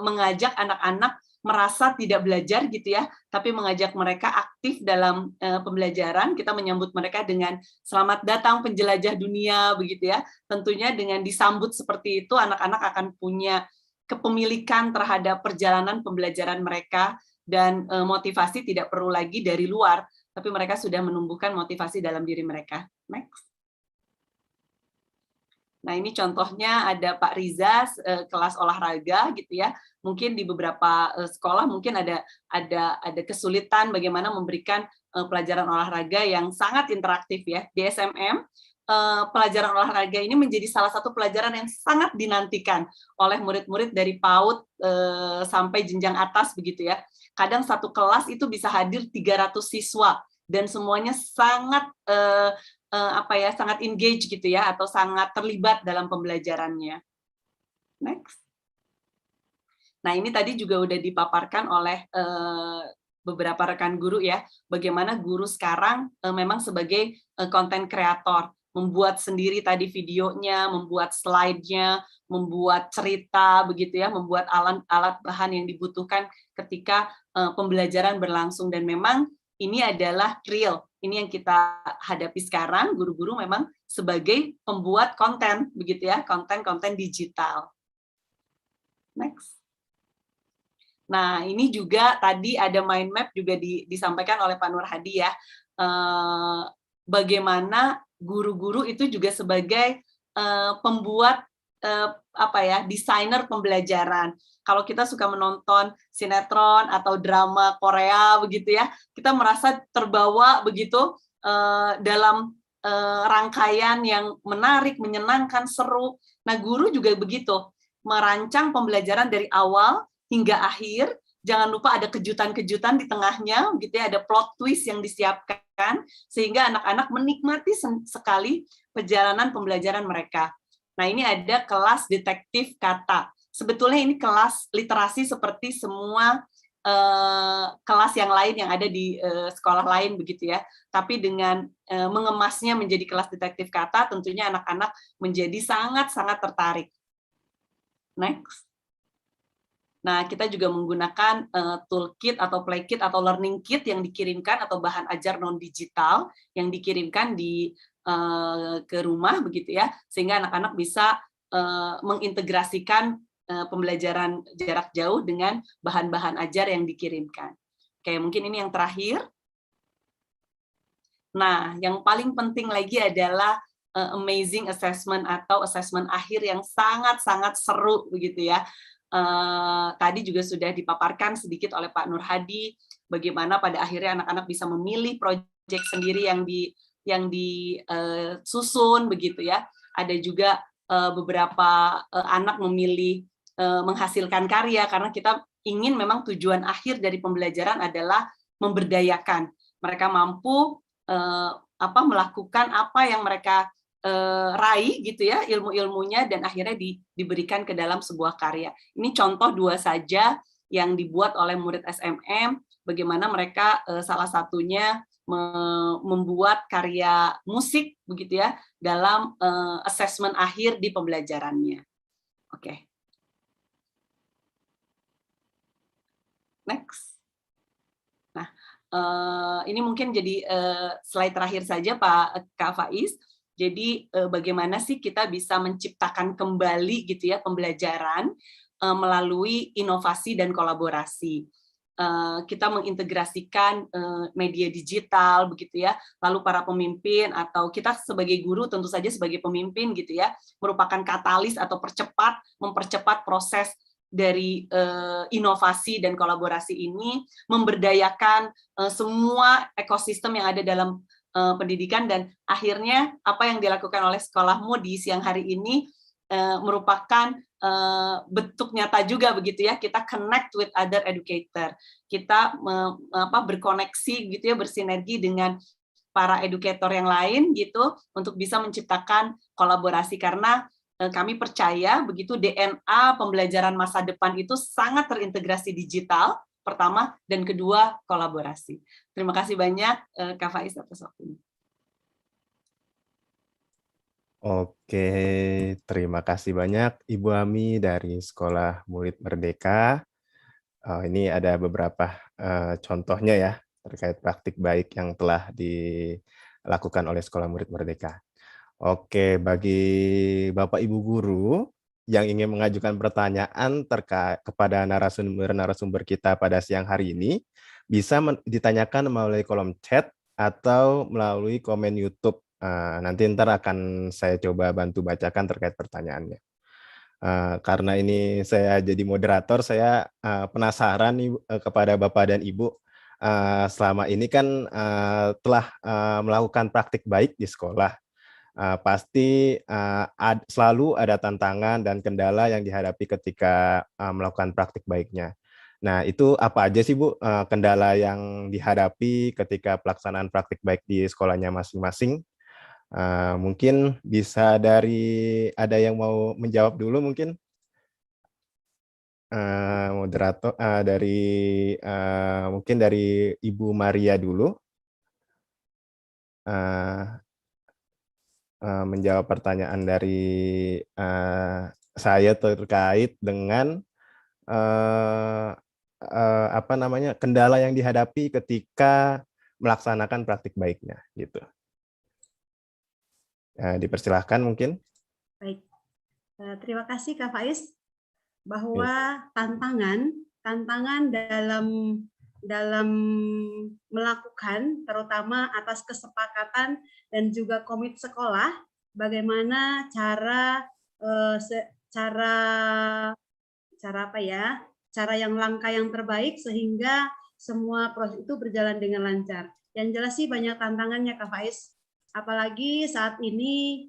S6: mengajak anak-anak merasa tidak belajar gitu ya, tapi mengajak mereka aktif dalam pembelajaran. Kita menyambut mereka dengan selamat datang penjelajah dunia begitu ya. Tentunya dengan disambut seperti itu, anak-anak akan punya kepemilikan terhadap perjalanan pembelajaran mereka, dan motivasi tidak perlu lagi dari luar, tapi mereka sudah menumbuhkan motivasi dalam diri mereka. Next. Nah, ini contohnya ada Pak Riza, kelas olahraga gitu ya. Mungkin di beberapa sekolah mungkin ada kesulitan bagaimana memberikan pelajaran olahraga yang sangat interaktif ya. Di SMM, pelajaran olahraga ini menjadi salah satu pelajaran yang sangat dinantikan oleh murid-murid dari PAUD sampai jenjang atas begitu ya. Kadang satu kelas itu bisa hadir 300 siswa dan semuanya sangat sangat engage gitu ya, atau sangat terlibat dalam pembelajarannya. Next. Nah, ini tadi juga udah dipaparkan oleh beberapa rekan guru ya, bagaimana guru sekarang memang sebagai konten kreator, membuat sendiri tadi videonya, membuat slide-nya, membuat cerita begitu ya, membuat alat bahan yang dibutuhkan ketika pembelajaran berlangsung. Dan memang ini adalah real. Ini yang kita hadapi sekarang, guru-guru memang sebagai pembuat konten, begitu ya, konten-konten digital. Next. Nah, ini juga tadi ada mind map juga disampaikan oleh Pak Nur Hadi ya. Bagaimana guru-guru itu juga sebagai pembuat desainer pembelajaran. Kalau kita suka menonton sinetron atau drama Korea begitu ya, kita merasa terbawa begitu dalam rangkaian yang menarik, menyenangkan, seru. Nah, guru juga begitu, merancang pembelajaran dari awal hingga akhir. Jangan lupa ada kejutan-kejutan di tengahnya, begitu ya, ada plot twist yang disiapkan sehingga anak-anak menikmati sekali perjalanan pembelajaran mereka. Nah, ini ada kelas detektif kata. Sebetulnya ini kelas literasi seperti semua kelas yang lain yang ada di sekolah lain begitu ya. Tapi dengan mengemasnya menjadi kelas detektif kata, tentunya anak-anak menjadi sangat-sangat tertarik. Next. Nah, kita juga menggunakan toolkit atau playkit atau learning kit yang dikirimkan atau bahan ajar non-digital yang dikirimkan ke rumah begitu ya, sehingga anak-anak bisa mengintegrasikan pembelajaran jarak jauh dengan bahan-bahan ajar yang dikirimkan. Oke, mungkin ini yang terakhir. Nah, yang paling penting lagi adalah amazing assessment atau assessment akhir yang sangat-sangat seru begitu ya. Tadi juga sudah dipaparkan sedikit oleh Pak Nur Hadi bagaimana pada akhirnya anak-anak bisa memilih proyek sendiri yang disusun begitu ya. Ada juga beberapa anak memilih menghasilkan karya karena kita ingin memang tujuan akhir dari pembelajaran adalah memberdayakan. Mereka mampu melakukan apa yang mereka raih gitu ya, ilmu-ilmunya, dan akhirnya diberikan ke dalam sebuah karya. Ini contoh 2 saja yang dibuat oleh murid SMM, bagaimana mereka salah satunya membuat karya musik begitu ya dalam asesmen akhir di pembelajarannya. Oke. Next. Nah, ini mungkin jadi slide terakhir saja Kak Faiz. Jadi bagaimana sih kita bisa menciptakan kembali gitu ya pembelajaran melalui inovasi dan kolaborasi. Kita mengintegrasikan media digital begitu ya, lalu para pemimpin atau kita sebagai guru tentu saja sebagai pemimpin gitu ya, merupakan katalis atau mempercepat proses dari inovasi dan kolaborasi ini, memberdayakan semua ekosistem yang ada dalam pendidikan, dan akhirnya apa yang dilakukan oleh Sekolahmu di siang hari ini merupakan bentuk nyata juga begitu ya, kita connect with other educator, kita berkoneksi gitu ya, bersinergi dengan para educator yang lain gitu untuk bisa menciptakan kolaborasi, karena kami percaya begitu DNA pembelajaran masa depan itu sangat terintegrasi digital pertama, dan kedua kolaborasi. Terima kasih banyak Kak Faiz atas waktunya.
S1: Oke, terima kasih banyak Ibu Ami dari Sekolah Murid Merdeka. Ini ada beberapa contohnya ya terkait praktik baik yang telah dilakukan oleh Sekolah Murid Merdeka. Oke, bagi Bapak Ibu guru yang ingin mengajukan pertanyaan terkait kepada narasumber kita pada siang hari ini, bisa ditanyakan melalui kolom chat atau melalui komen YouTube. Nanti akan saya coba bantu bacakan terkait pertanyaannya. Karena ini saya jadi moderator, saya penasaran nih kepada Bapak dan Ibu. Selama ini kan telah melakukan praktik baik di sekolah. Pasti selalu ada tantangan dan kendala yang dihadapi ketika melakukan praktik baiknya. Nah, itu apa aja sih Bu kendala yang dihadapi ketika pelaksanaan praktik baik di sekolahnya masing-masing? Mungkin bisa ada yang mau menjawab dulu mungkin? Moderator mungkin dari Ibu Maria dulu. Menjawab pertanyaan dari saya terkait dengan kendala yang dihadapi ketika melaksanakan praktik baiknya gitu. Dipersilahkan mungkin.
S2: Baik, terima kasih Kak Faiz. Bahwa tantangan dalam melakukan, terutama atas kesepakatan dan juga komit sekolah, bagaimana cara yang langkah yang terbaik sehingga semua proses itu berjalan dengan lancar. Yang jelas sih banyak tantangannya Kak Faiz. Apalagi saat ini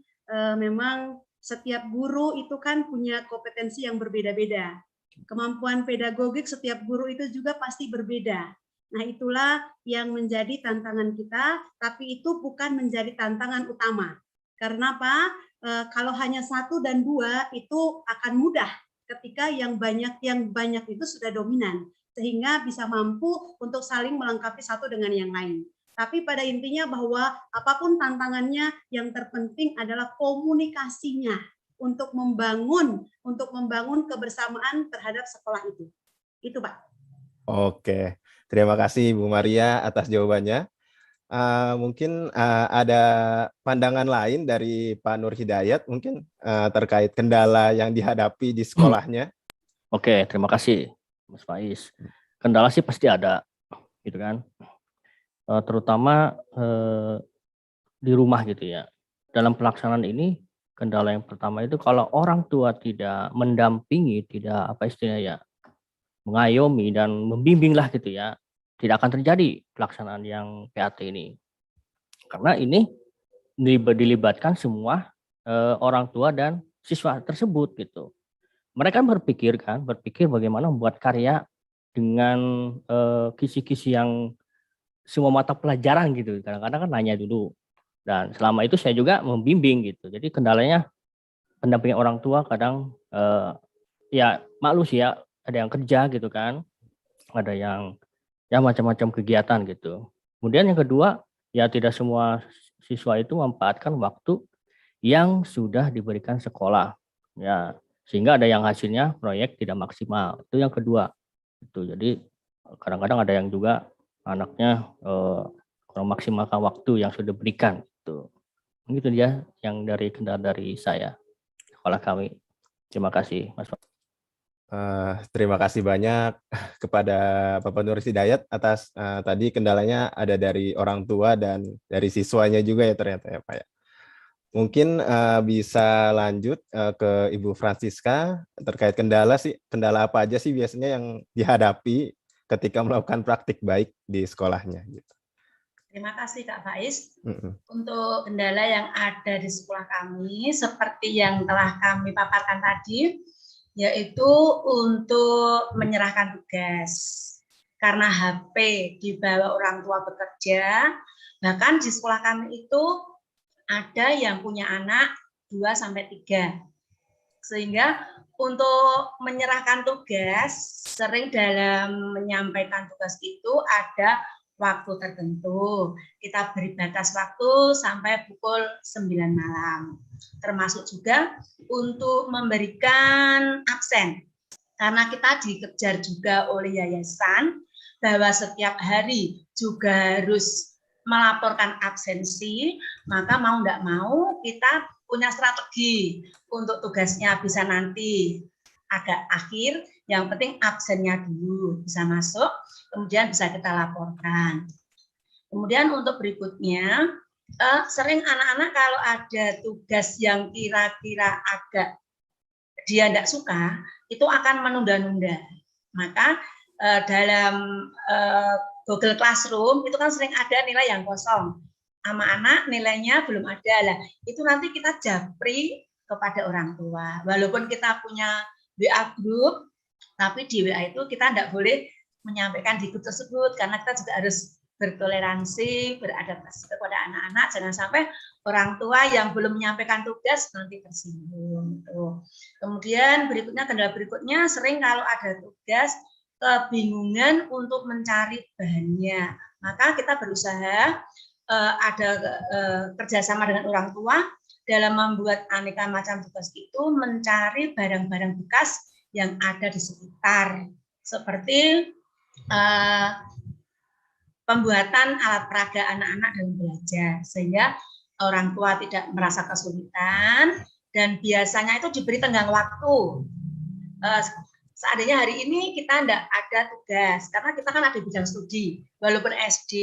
S2: memang setiap guru itu kan punya kompetensi yang berbeda-beda. Kemampuan pedagogik setiap guru itu juga pasti berbeda. Nah, itulah yang menjadi tantangan kita, tapi itu bukan menjadi tantangan utama. Karena apa? Kalau hanya 1 dan 2 itu akan mudah ketika yang banyak itu sudah dominan, sehingga bisa mampu untuk saling melengkapi satu dengan yang lain. Tapi pada intinya bahwa apapun tantangannya, yang terpenting adalah komunikasinya untuk membangun kebersamaan terhadap sekolah itu. Itu Pak.
S1: Oke, terima kasih Bu Maria atas jawabannya. Mungkin ada pandangan lain dari Pak Nur Hidayat mungkin terkait kendala yang dihadapi di sekolahnya.
S4: Oke, terima kasih Mas Faiz. Kendala sih pasti ada, gitu kan. Terutama di rumah gitu ya. Dalam pelaksanaan ini, kendala yang pertama itu kalau orang tua tidak mendampingi, tidak mengayomi dan membimbing lah gitu ya, tidak akan terjadi pelaksanaan yang PAT ini. Karena ini dilibatkan semua orang tua dan siswa tersebut gitu. Mereka berpikir bagaimana membuat karya dengan kisi-kisi yang semua mata pelajaran gitu. Kadang-kadang kan nanya dulu. Dan selama itu saya juga membimbing gitu. Jadi kendalanya pendampingan orang tua kadang ya maklum sih ya, ada yang kerja gitu kan. ada yang ya macam-macam kegiatan gitu. Kemudian yang kedua, ya tidak semua siswa itu memanfaatkan waktu yang sudah diberikan sekolah. Ya, sehingga ada yang hasilnya proyek tidak maksimal. Itu yang kedua. Itu jadi kadang-kadang ada yang juga anaknya kurang maksimalkan waktu yang sudah diberikan. Itu dia yang dari kendala dari saya, sekolah kami. Terima kasih, Mas.
S1: Terima kasih banyak kepada Bapak Nur Hidayat atas tadi kendalanya ada dari orang tua dan dari siswanya juga ya ternyata ya Pak ya. Mungkin bisa lanjut ke Ibu Francisca terkait kendala apa aja sih biasanya yang dihadapi ketika melakukan praktik baik di sekolahnya gitu.
S5: Terima kasih Kak Faiz. Untuk kendala yang ada di sekolah kami seperti yang telah kami paparkan tadi, yaitu untuk menyerahkan tugas. Karena HP dibawa orang tua bekerja, bahkan di sekolah kami itu ada yang punya anak 2-3. Sehingga untuk menyerahkan tugas, sering dalam menyampaikan tugas itu ada waktu tertentu. Kita beri batas waktu sampai pukul 9 malam. Termasuk juga untuk memberikan absen. Karena kita dikejar juga oleh yayasan bahwa setiap hari juga harus melaporkan absensi, maka mau tidak mau kita punya strategi untuk tugasnya bisa nanti agak akhir, yang penting absennya dulu bisa masuk, kemudian bisa kita laporkan. Kemudian untuk berikutnya, sering anak-anak kalau ada tugas yang kira-kira agak dia tidak suka, itu akan menunda-nunda. Maka dalam Google Classroom itu kan sering ada nilai yang kosong. Sama anak nilainya belum ada lah. Itu nanti kita japri kepada orang tua. Walaupun kita punya WA group, tapi di WA itu kita tidak boleh menyampaikan di grup tersebut karena kita juga harus bertoleransi, beradaptasi kepada anak-anak. Jangan sampai orang tua yang belum menyampaikan tugas nanti tersinggung. Kemudian kendala berikutnya sering kalau ada tugas kebingungan untuk mencari bahannya. Maka kita berusaha ada kerjasama dengan orang tua dalam membuat aneka macam tugas itu mencari barang-barang bekas yang ada di sekitar. Seperti pembuatan alat peraga anak-anak dalam belajar. Sehingga orang tua tidak merasa kesulitan dan biasanya itu diberi tenggang waktu. Seandainya hari ini kita tidak ada tugas, karena kita kan ada bidang studi, walaupun SD,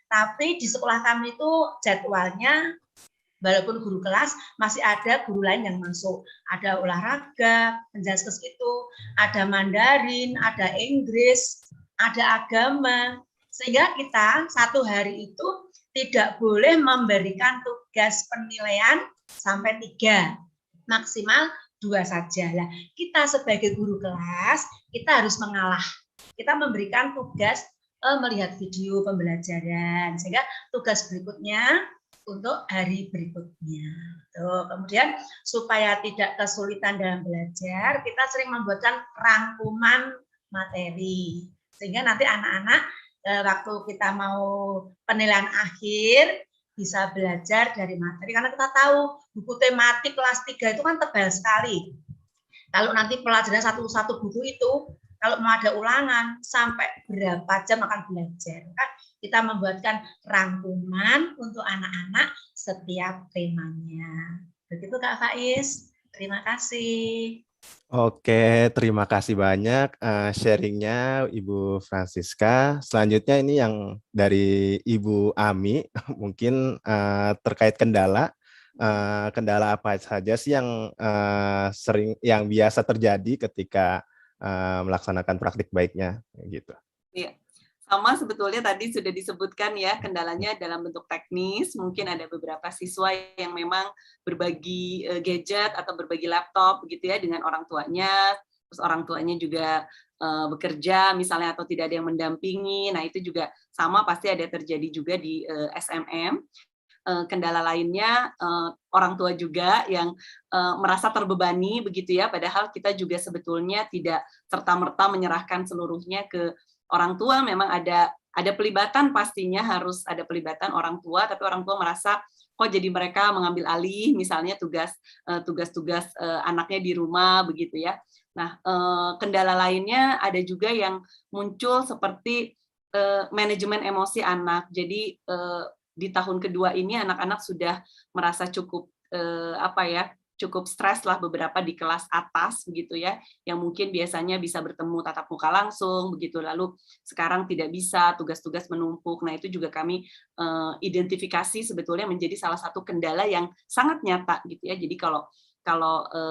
S5: tapi di sekolah kami itu jadwalnya, walaupun guru kelas, masih ada guru lain yang masuk. Ada olahraga, penjaskes itu, ada Mandarin, ada Inggris, ada agama. Sehingga kita satu hari itu tidak boleh memberikan tugas penilaian sampai 3, maksimal 2 saja. Lah, kita sebagai guru kelas, kita harus mengalah. Kita memberikan tugas melihat video pembelajaran, sehingga tugas berikutnya untuk hari berikutnya. Kemudian supaya tidak kesulitan dalam belajar, kita sering membuatkan rangkuman materi, sehingga nanti anak-anak waktu kita mau penilaian akhir bisa belajar dari materi, karena kita tahu buku tematik kelas 3 itu kan tebal sekali. Kalau nanti pelajaran satu buku itu, kalau mau ada ulangan sampai berapa jam akan belajar. Kan kita membuatkan rangkuman untuk anak-anak setiap temanya. Begitu Kak Faiz. Terima kasih.
S1: Oke, terima kasih banyak sharingnya Ibu Francisca. Selanjutnya ini yang dari Ibu Ami, mungkin terkait kendala apa saja sih yang yang biasa terjadi ketika melaksanakan praktik baiknya, gitu.
S6: Iya. Sama sebetulnya tadi sudah disebutkan ya, kendalanya dalam bentuk teknis, mungkin ada beberapa siswa yang memang berbagi gadget atau berbagi laptop gitu ya dengan orang tuanya, terus orang tuanya juga bekerja misalnya atau tidak ada yang mendampingi. Nah, itu juga sama pasti ada terjadi juga di SMM. Kendala lainnya orang tua juga yang merasa terbebani begitu ya, padahal kita juga sebetulnya tidak serta-merta menyerahkan seluruhnya ke orang tua memang ada pelibatan, pastinya harus ada pelibatan orang tua, tapi orang tua merasa kok jadi mereka mengambil alih misalnya tugas-tugas anaknya di rumah begitu ya. Nah, kendala lainnya ada juga yang muncul seperti manajemen emosi anak. Jadi di tahun kedua ini anak-anak sudah merasa cukup cukup stres lah beberapa di kelas atas begitu ya, yang mungkin biasanya bisa bertemu tatap muka langsung begitu, lalu sekarang tidak bisa, tugas-tugas menumpuk. Nah, itu juga kami identifikasi sebetulnya menjadi salah satu kendala yang sangat nyata gitu ya. Jadi kalau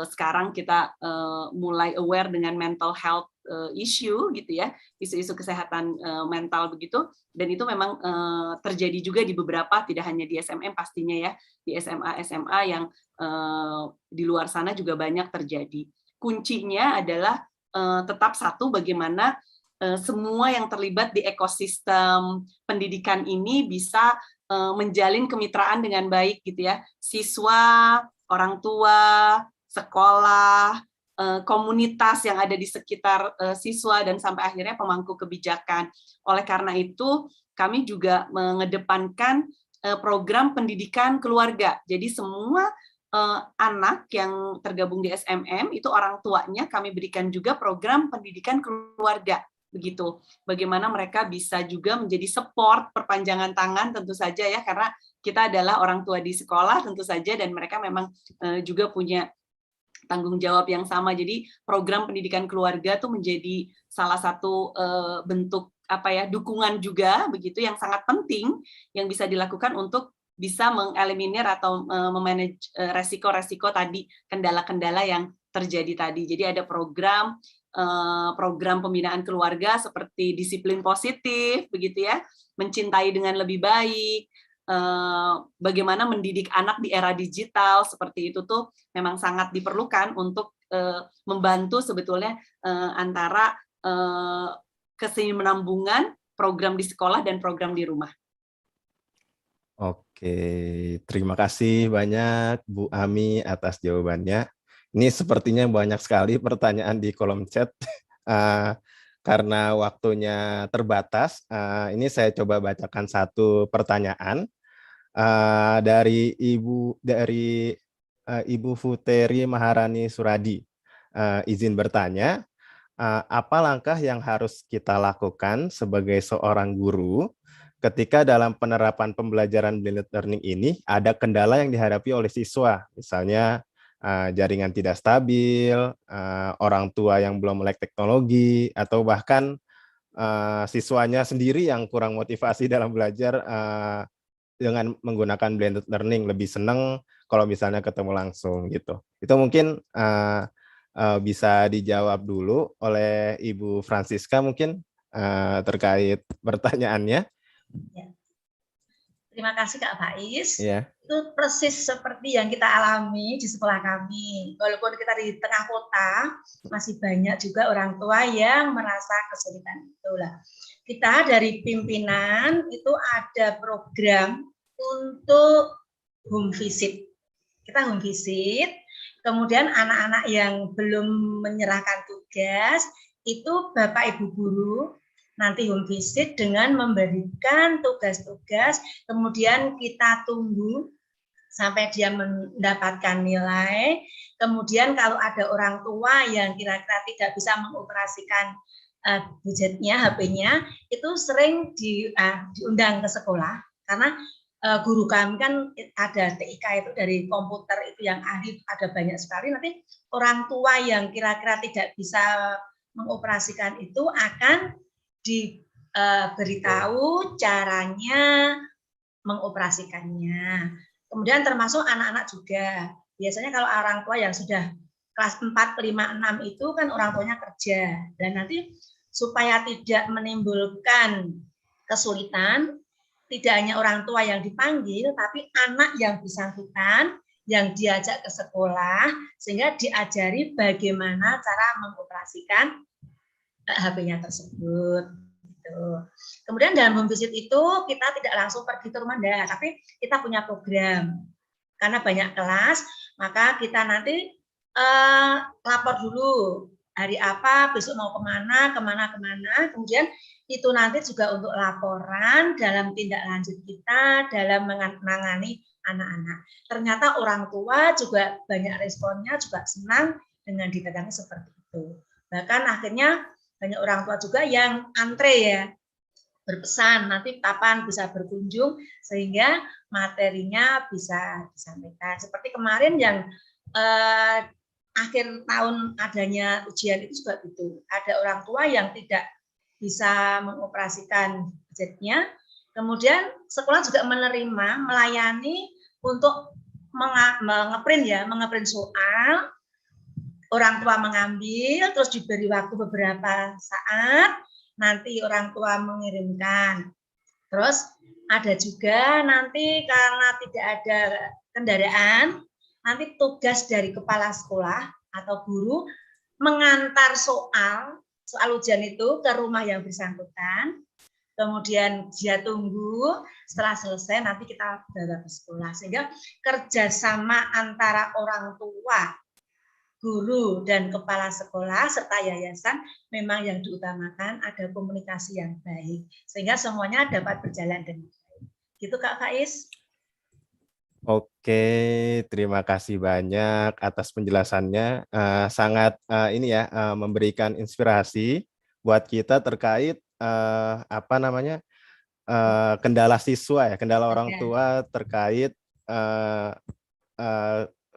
S6: sekarang kita mulai aware dengan mental health issue gitu ya, isu-isu kesehatan mental begitu, dan itu memang terjadi juga di beberapa, tidak hanya di SMM pastinya ya, di SMA yang di luar sana juga banyak terjadi. Kuncinya adalah tetap satu, bagaimana semua yang terlibat di ekosistem pendidikan ini bisa menjalin kemitraan dengan baik gitu ya, siswa, orang tua, sekolah, komunitas yang ada di sekitar siswa, dan sampai akhirnya pemangku kebijakan. Oleh karena itu, kami juga mengedepankan program pendidikan keluarga. Jadi semua anak yang tergabung di SMM itu orang tuanya kami berikan juga program pendidikan keluarga. Begitu. Bagaimana mereka bisa juga menjadi support, perpanjangan tangan tentu saja ya, karena kita adalah orang tua di sekolah tentu saja, dan mereka memang juga punya tanggung jawab yang sama. Jadi program pendidikan keluarga tuh menjadi salah satu bentuk dukungan juga begitu yang sangat penting yang bisa dilakukan untuk bisa mengeliminir atau memanage resiko-resiko tadi, kendala-kendala yang terjadi tadi. Jadi ada program pembinaan keluarga seperti disiplin positif begitu ya, mencintai dengan lebih baik, bagaimana mendidik anak di era digital, seperti itu tuh memang sangat diperlukan untuk membantu sebetulnya antara kesinambungan program di sekolah dan program di rumah.
S1: Oke, terima kasih banyak Bu Ami atas jawabannya. Ini sepertinya banyak sekali pertanyaan di kolom chat. Karena waktunya terbatas, ini saya coba bacakan satu pertanyaan dari Ibu Futeri Maharani Suradi. Izin bertanya, apa langkah yang harus kita lakukan sebagai seorang guru ketika dalam penerapan pembelajaran blended learning ini ada kendala yang dihadapi oleh siswa, misalnya jaringan tidak stabil, orang tua yang belum melek teknologi, atau bahkan siswanya sendiri yang kurang motivasi dalam belajar dengan menggunakan blended learning, lebih senang kalau misalnya ketemu langsung gitu. Itu mungkin bisa dijawab dulu oleh Ibu Francisca mungkin terkait pertanyaannya.
S5: Ya. Terima kasih Kak Faiz.
S1: Ya.
S5: Itu persis seperti yang kita alami di sekolah kami. Walaupun kita di tengah kota, masih banyak juga orang tua yang merasa kesulitan. Itulah. Kita dari pimpinan itu ada program untuk home visit. Kita home visit, kemudian anak-anak yang belum menyerahkan tugas, itu Bapak Ibu Guru nanti home visit dengan memberikan tugas-tugas, kemudian kita tunggu sampai dia mendapatkan nilai, kemudian kalau ada orang tua yang kira-kira tidak bisa mengoperasikan gadgetnya, HP-nya, itu sering diundang ke sekolah, karena guru kami kan ada TIK itu dari komputer itu yang ahli ada banyak sekali, nanti orang tua yang kira-kira tidak bisa mengoperasikan itu akan diberitahu caranya mengoperasikannya. Kemudian termasuk anak-anak juga. Biasanya kalau orang tua yang sudah kelas 4, 5, 6 itu kan orang tuanya kerja. Dan nanti supaya tidak menimbulkan kesulitan, tidak hanya orang tua yang dipanggil, tapi anak yang bersangkutan yang diajak ke sekolah, sehingga diajari bagaimana cara mengoperasikan HP-nya tersebut. Gitu. Kemudian dalam home visit itu kita tidak langsung pergi ke rumah, tapi kita punya program. Karena banyak kelas, maka kita nanti lapor dulu hari apa, besok mau kemana, kemudian itu nanti juga untuk laporan dalam tindak lanjut kita dalam menangani anak-anak. Ternyata orang tua juga banyak responnya juga senang dengan didatangi seperti itu. Bahkan akhirnya banyak orang tua juga yang antre ya, berpesan nanti kapan bisa berkunjung sehingga materinya bisa disampaikan. Seperti kemarin yang akhir tahun adanya ujian itu juga gitu. Ada orang tua yang tidak bisa mengoperasikan budgetnya, kemudian sekolah juga melayani untuk mengeprint soal, orang tua mengambil, terus diberi waktu beberapa saat, nanti orang tua mengirimkan. Terus ada juga nanti karena tidak ada kendaraan, nanti tugas dari kepala sekolah atau guru mengantar soal ujian itu ke rumah yang bersangkutan, kemudian dia tunggu, setelah selesai nanti kita bawa ke sekolah. Sehingga kerjasama antara orang tua, guru, dan kepala sekolah, serta yayasan memang yang diutamakan ada komunikasi yang baik. Sehingga semuanya dapat berjalan dengan baik. Gitu Kak Faiz.
S1: Oke, terima kasih banyak atas penjelasannya. Sangat ini ya memberikan inspirasi buat kita terkait kendala siswa ya, kendala orang tua terkait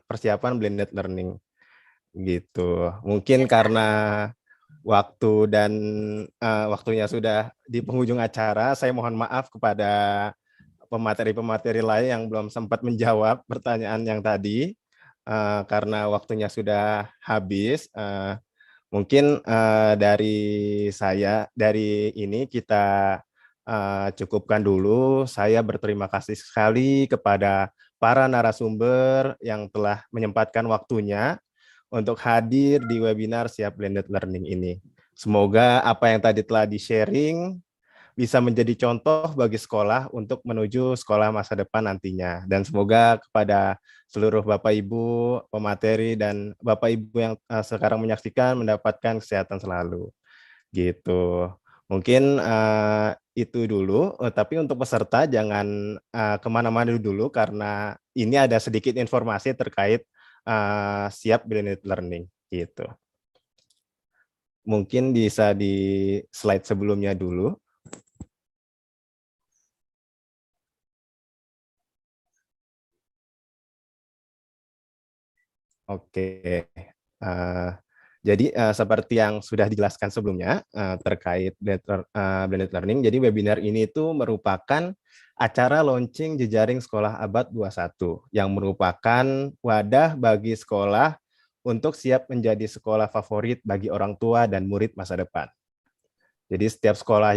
S1: persiapan blended learning gitu. Mungkin karena waktu dan waktunya sudah di penghujung acara, saya mohon maaf kepada pemateri-pemateri lain yang belum sempat menjawab pertanyaan yang tadi karena waktunya sudah habis. Mungkin dari ini kita cukupkan dulu. Saya berterima kasih sekali kepada para narasumber yang telah menyempatkan waktunya untuk hadir di webinar Siap Blended Learning ini. Semoga apa yang tadi telah di-sharing bisa menjadi contoh bagi sekolah untuk menuju sekolah masa depan nantinya. Dan semoga kepada seluruh Bapak Ibu, pemateri, dan Bapak Ibu yang sekarang menyaksikan mendapatkan kesehatan selalu. Gitu. Mungkin itu dulu, tapi untuk peserta jangan kemana-mana dulu karena ini ada sedikit informasi terkait Siap Blended Learning. Gitu. Mungkin bisa di slide sebelumnya dulu. Oke, jadi seperti yang sudah dijelaskan sebelumnya terkait blended learning, jadi webinar ini itu merupakan acara launching jejaring sekolah abad 21 yang merupakan wadah bagi sekolah untuk siap menjadi sekolah favorit bagi orang tua dan murid masa depan. Jadi setiap sekolah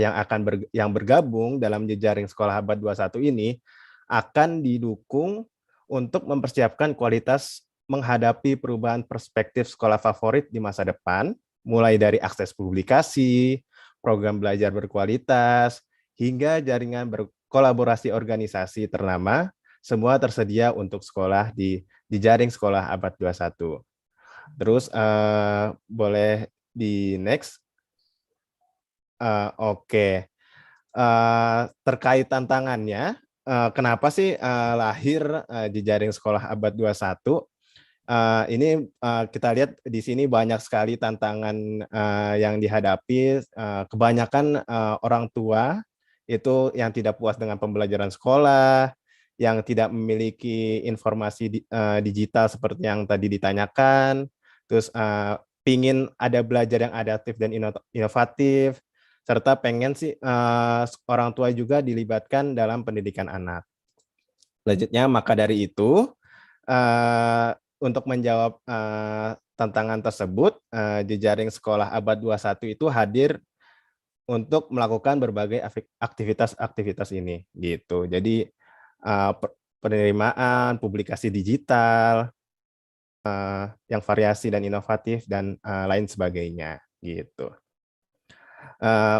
S1: yang bergabung dalam jejaring sekolah abad 21 ini akan didukung untuk mempersiapkan kualitas menghadapi perubahan perspektif sekolah favorit di masa depan, mulai dari akses publikasi, program belajar berkualitas, hingga jaringan berkolaborasi organisasi ternama, semua tersedia untuk sekolah di jaring sekolah abad 21. Terus boleh di next. Oke. Terkait tantangannya, kenapa sih lahir jejaring sekolah abad 21? Ini kita lihat di sini banyak sekali tantangan yang dihadapi. Kebanyakan orang tua itu yang tidak puas dengan pembelajaran sekolah, yang tidak memiliki informasi digital seperti yang tadi ditanyakan, terus pingin ada belajar yang adaptif dan inovatif, serta pengen sih orang tua juga dilibatkan dalam pendidikan anak. Selanjutnya, maka dari itu, untuk menjawab tantangan tersebut, jejaring sekolah abad 21 itu hadir untuk melakukan berbagai aktivitas ini, gitu. Jadi penerimaan, publikasi digital, yang variasi dan inovatif dan lain sebagainya, gitu.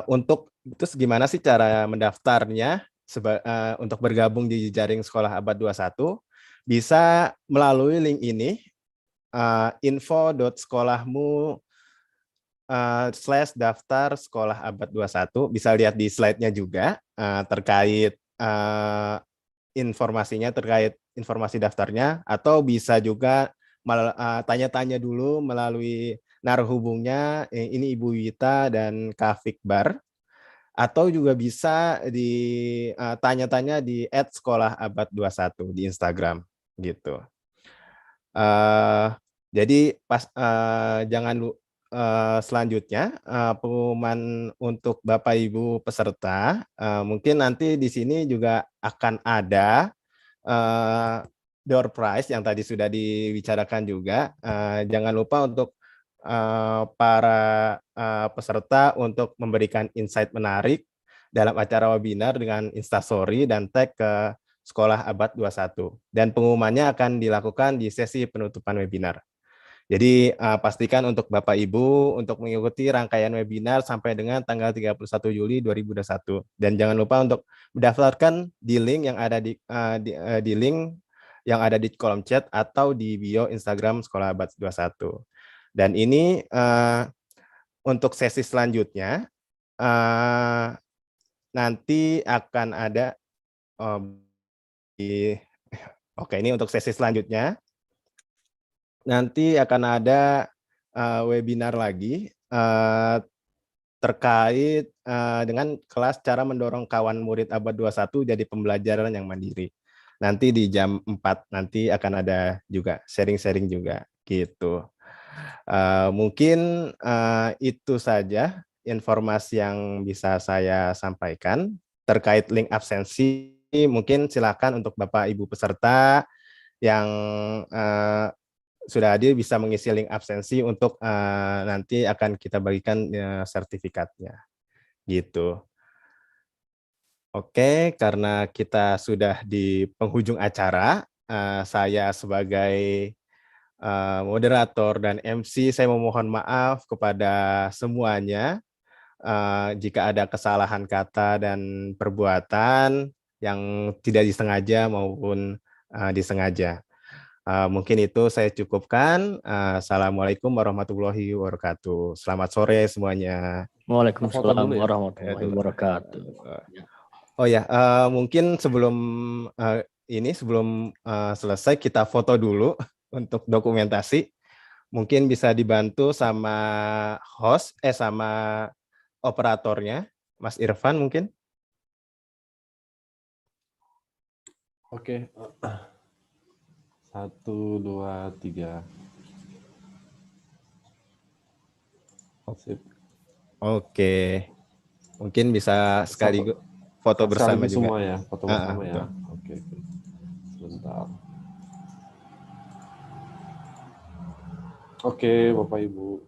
S1: Untuk terus gimana sih cara mendaftarnya untuk bergabung di jejaring sekolah abad 21? Bisa melalui link ini, info.sekolahmu slash daftar sekolah abad 21. Bisa lihat di slide-nya juga terkait informasinya, terkait informasi daftarnya, atau bisa juga tanya-tanya dulu melalui narhubungnya, ini Ibu Wita dan Kak Fikbar, atau juga bisa tanya-tanya di @sekolahAbad21 di Instagram gitu. Jadi selanjutnya pengumuman untuk Bapak Ibu peserta, mungkin nanti di sini juga akan ada door prize yang tadi sudah dibicarakan juga. Jangan lupa untuk para peserta untuk memberikan insight menarik dalam acara webinar dengan Instastory dan tag ke Sekolah Abad 21. Dan pengumumannya akan dilakukan di sesi penutupan webinar. Jadi pastikan untuk Bapak Ibu untuk mengikuti rangkaian webinar sampai dengan tanggal 31 Juli 2021. Dan jangan lupa untuk mendaftarkan di link yang ada di link yang ada di kolom chat atau di bio Instagram Sekolah Abad 21. Dan ini untuk sesi selanjutnya nanti akan ada oke, ini untuk sesi selanjutnya nanti akan ada webinar lagi terkait dengan kelas cara mendorong kawan murid abad 21 jadi pembelajaran yang mandiri. Nanti di jam 4 nanti akan ada juga sharing-sharing juga gitu. Mungkin itu saja informasi yang bisa saya sampaikan terkait link absensi. Mungkin silakan untuk Bapak Ibu peserta yang sudah hadir bisa mengisi link absensi untuk nanti akan kita bagikan sertifikatnya gitu. Oke, karena kita sudah di penghujung acara, saya sebagai moderator dan MC saya memohon maaf kepada semuanya jika ada kesalahan kata dan perbuatan yang tidak disengaja maupun disengaja. Mungkin itu saya cukupkan. Assalamualaikum warahmatullahi wabarakatuh. Selamat sore semuanya.
S4: Waalaikumsalam warahmatullahi wabarakatuh.
S1: Oh ya, mungkin sebelum selesai kita foto dulu untuk dokumentasi. Mungkin bisa dibantu sama host, sama operatornya, Mas Irfan mungkin.
S7: Oke. 1, 2, 3.
S1: Oke. Mungkin bisa sekaligus foto bersama juga.
S7: Semua ya, foto bersama ya.
S1: Betul.
S7: Oke. Sebentar. Oke, Bapak Ibu.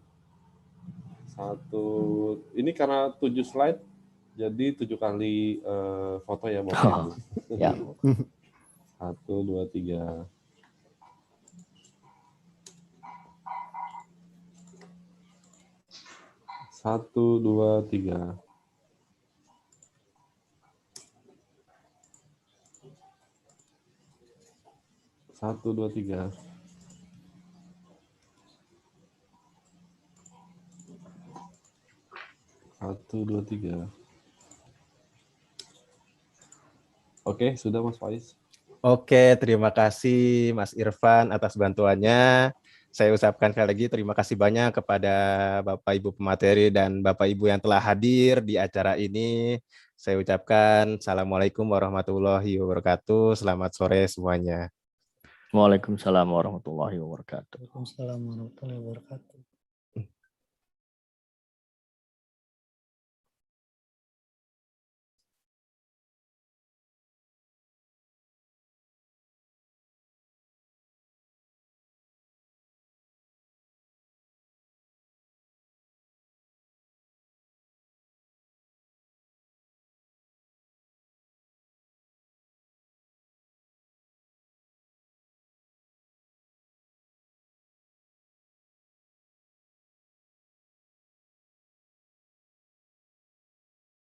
S7: 1. Ini karena 7 slide, jadi 7 kali foto ya Bapak Ibu.
S4: Ya.
S7: 1, 2, 3. 1, 2, 3. 1, 2, 3. 1, 2, 3. Oke, sudah Mas Faiz.
S1: Oke, terima kasih Mas Irfan atas bantuannya. Saya ucapkan sekali lagi terima kasih banyak kepada Bapak Ibu pemateri dan Bapak Ibu yang telah hadir di acara ini. Saya ucapkan Assalamualaikum warahmatullahi wabarakatuh. Selamat sore semuanya.
S4: Waalaikumsalam warahmatullahi wabarakatuh.
S8: Waalaikumsalam warahmatullahi wabarakatuh.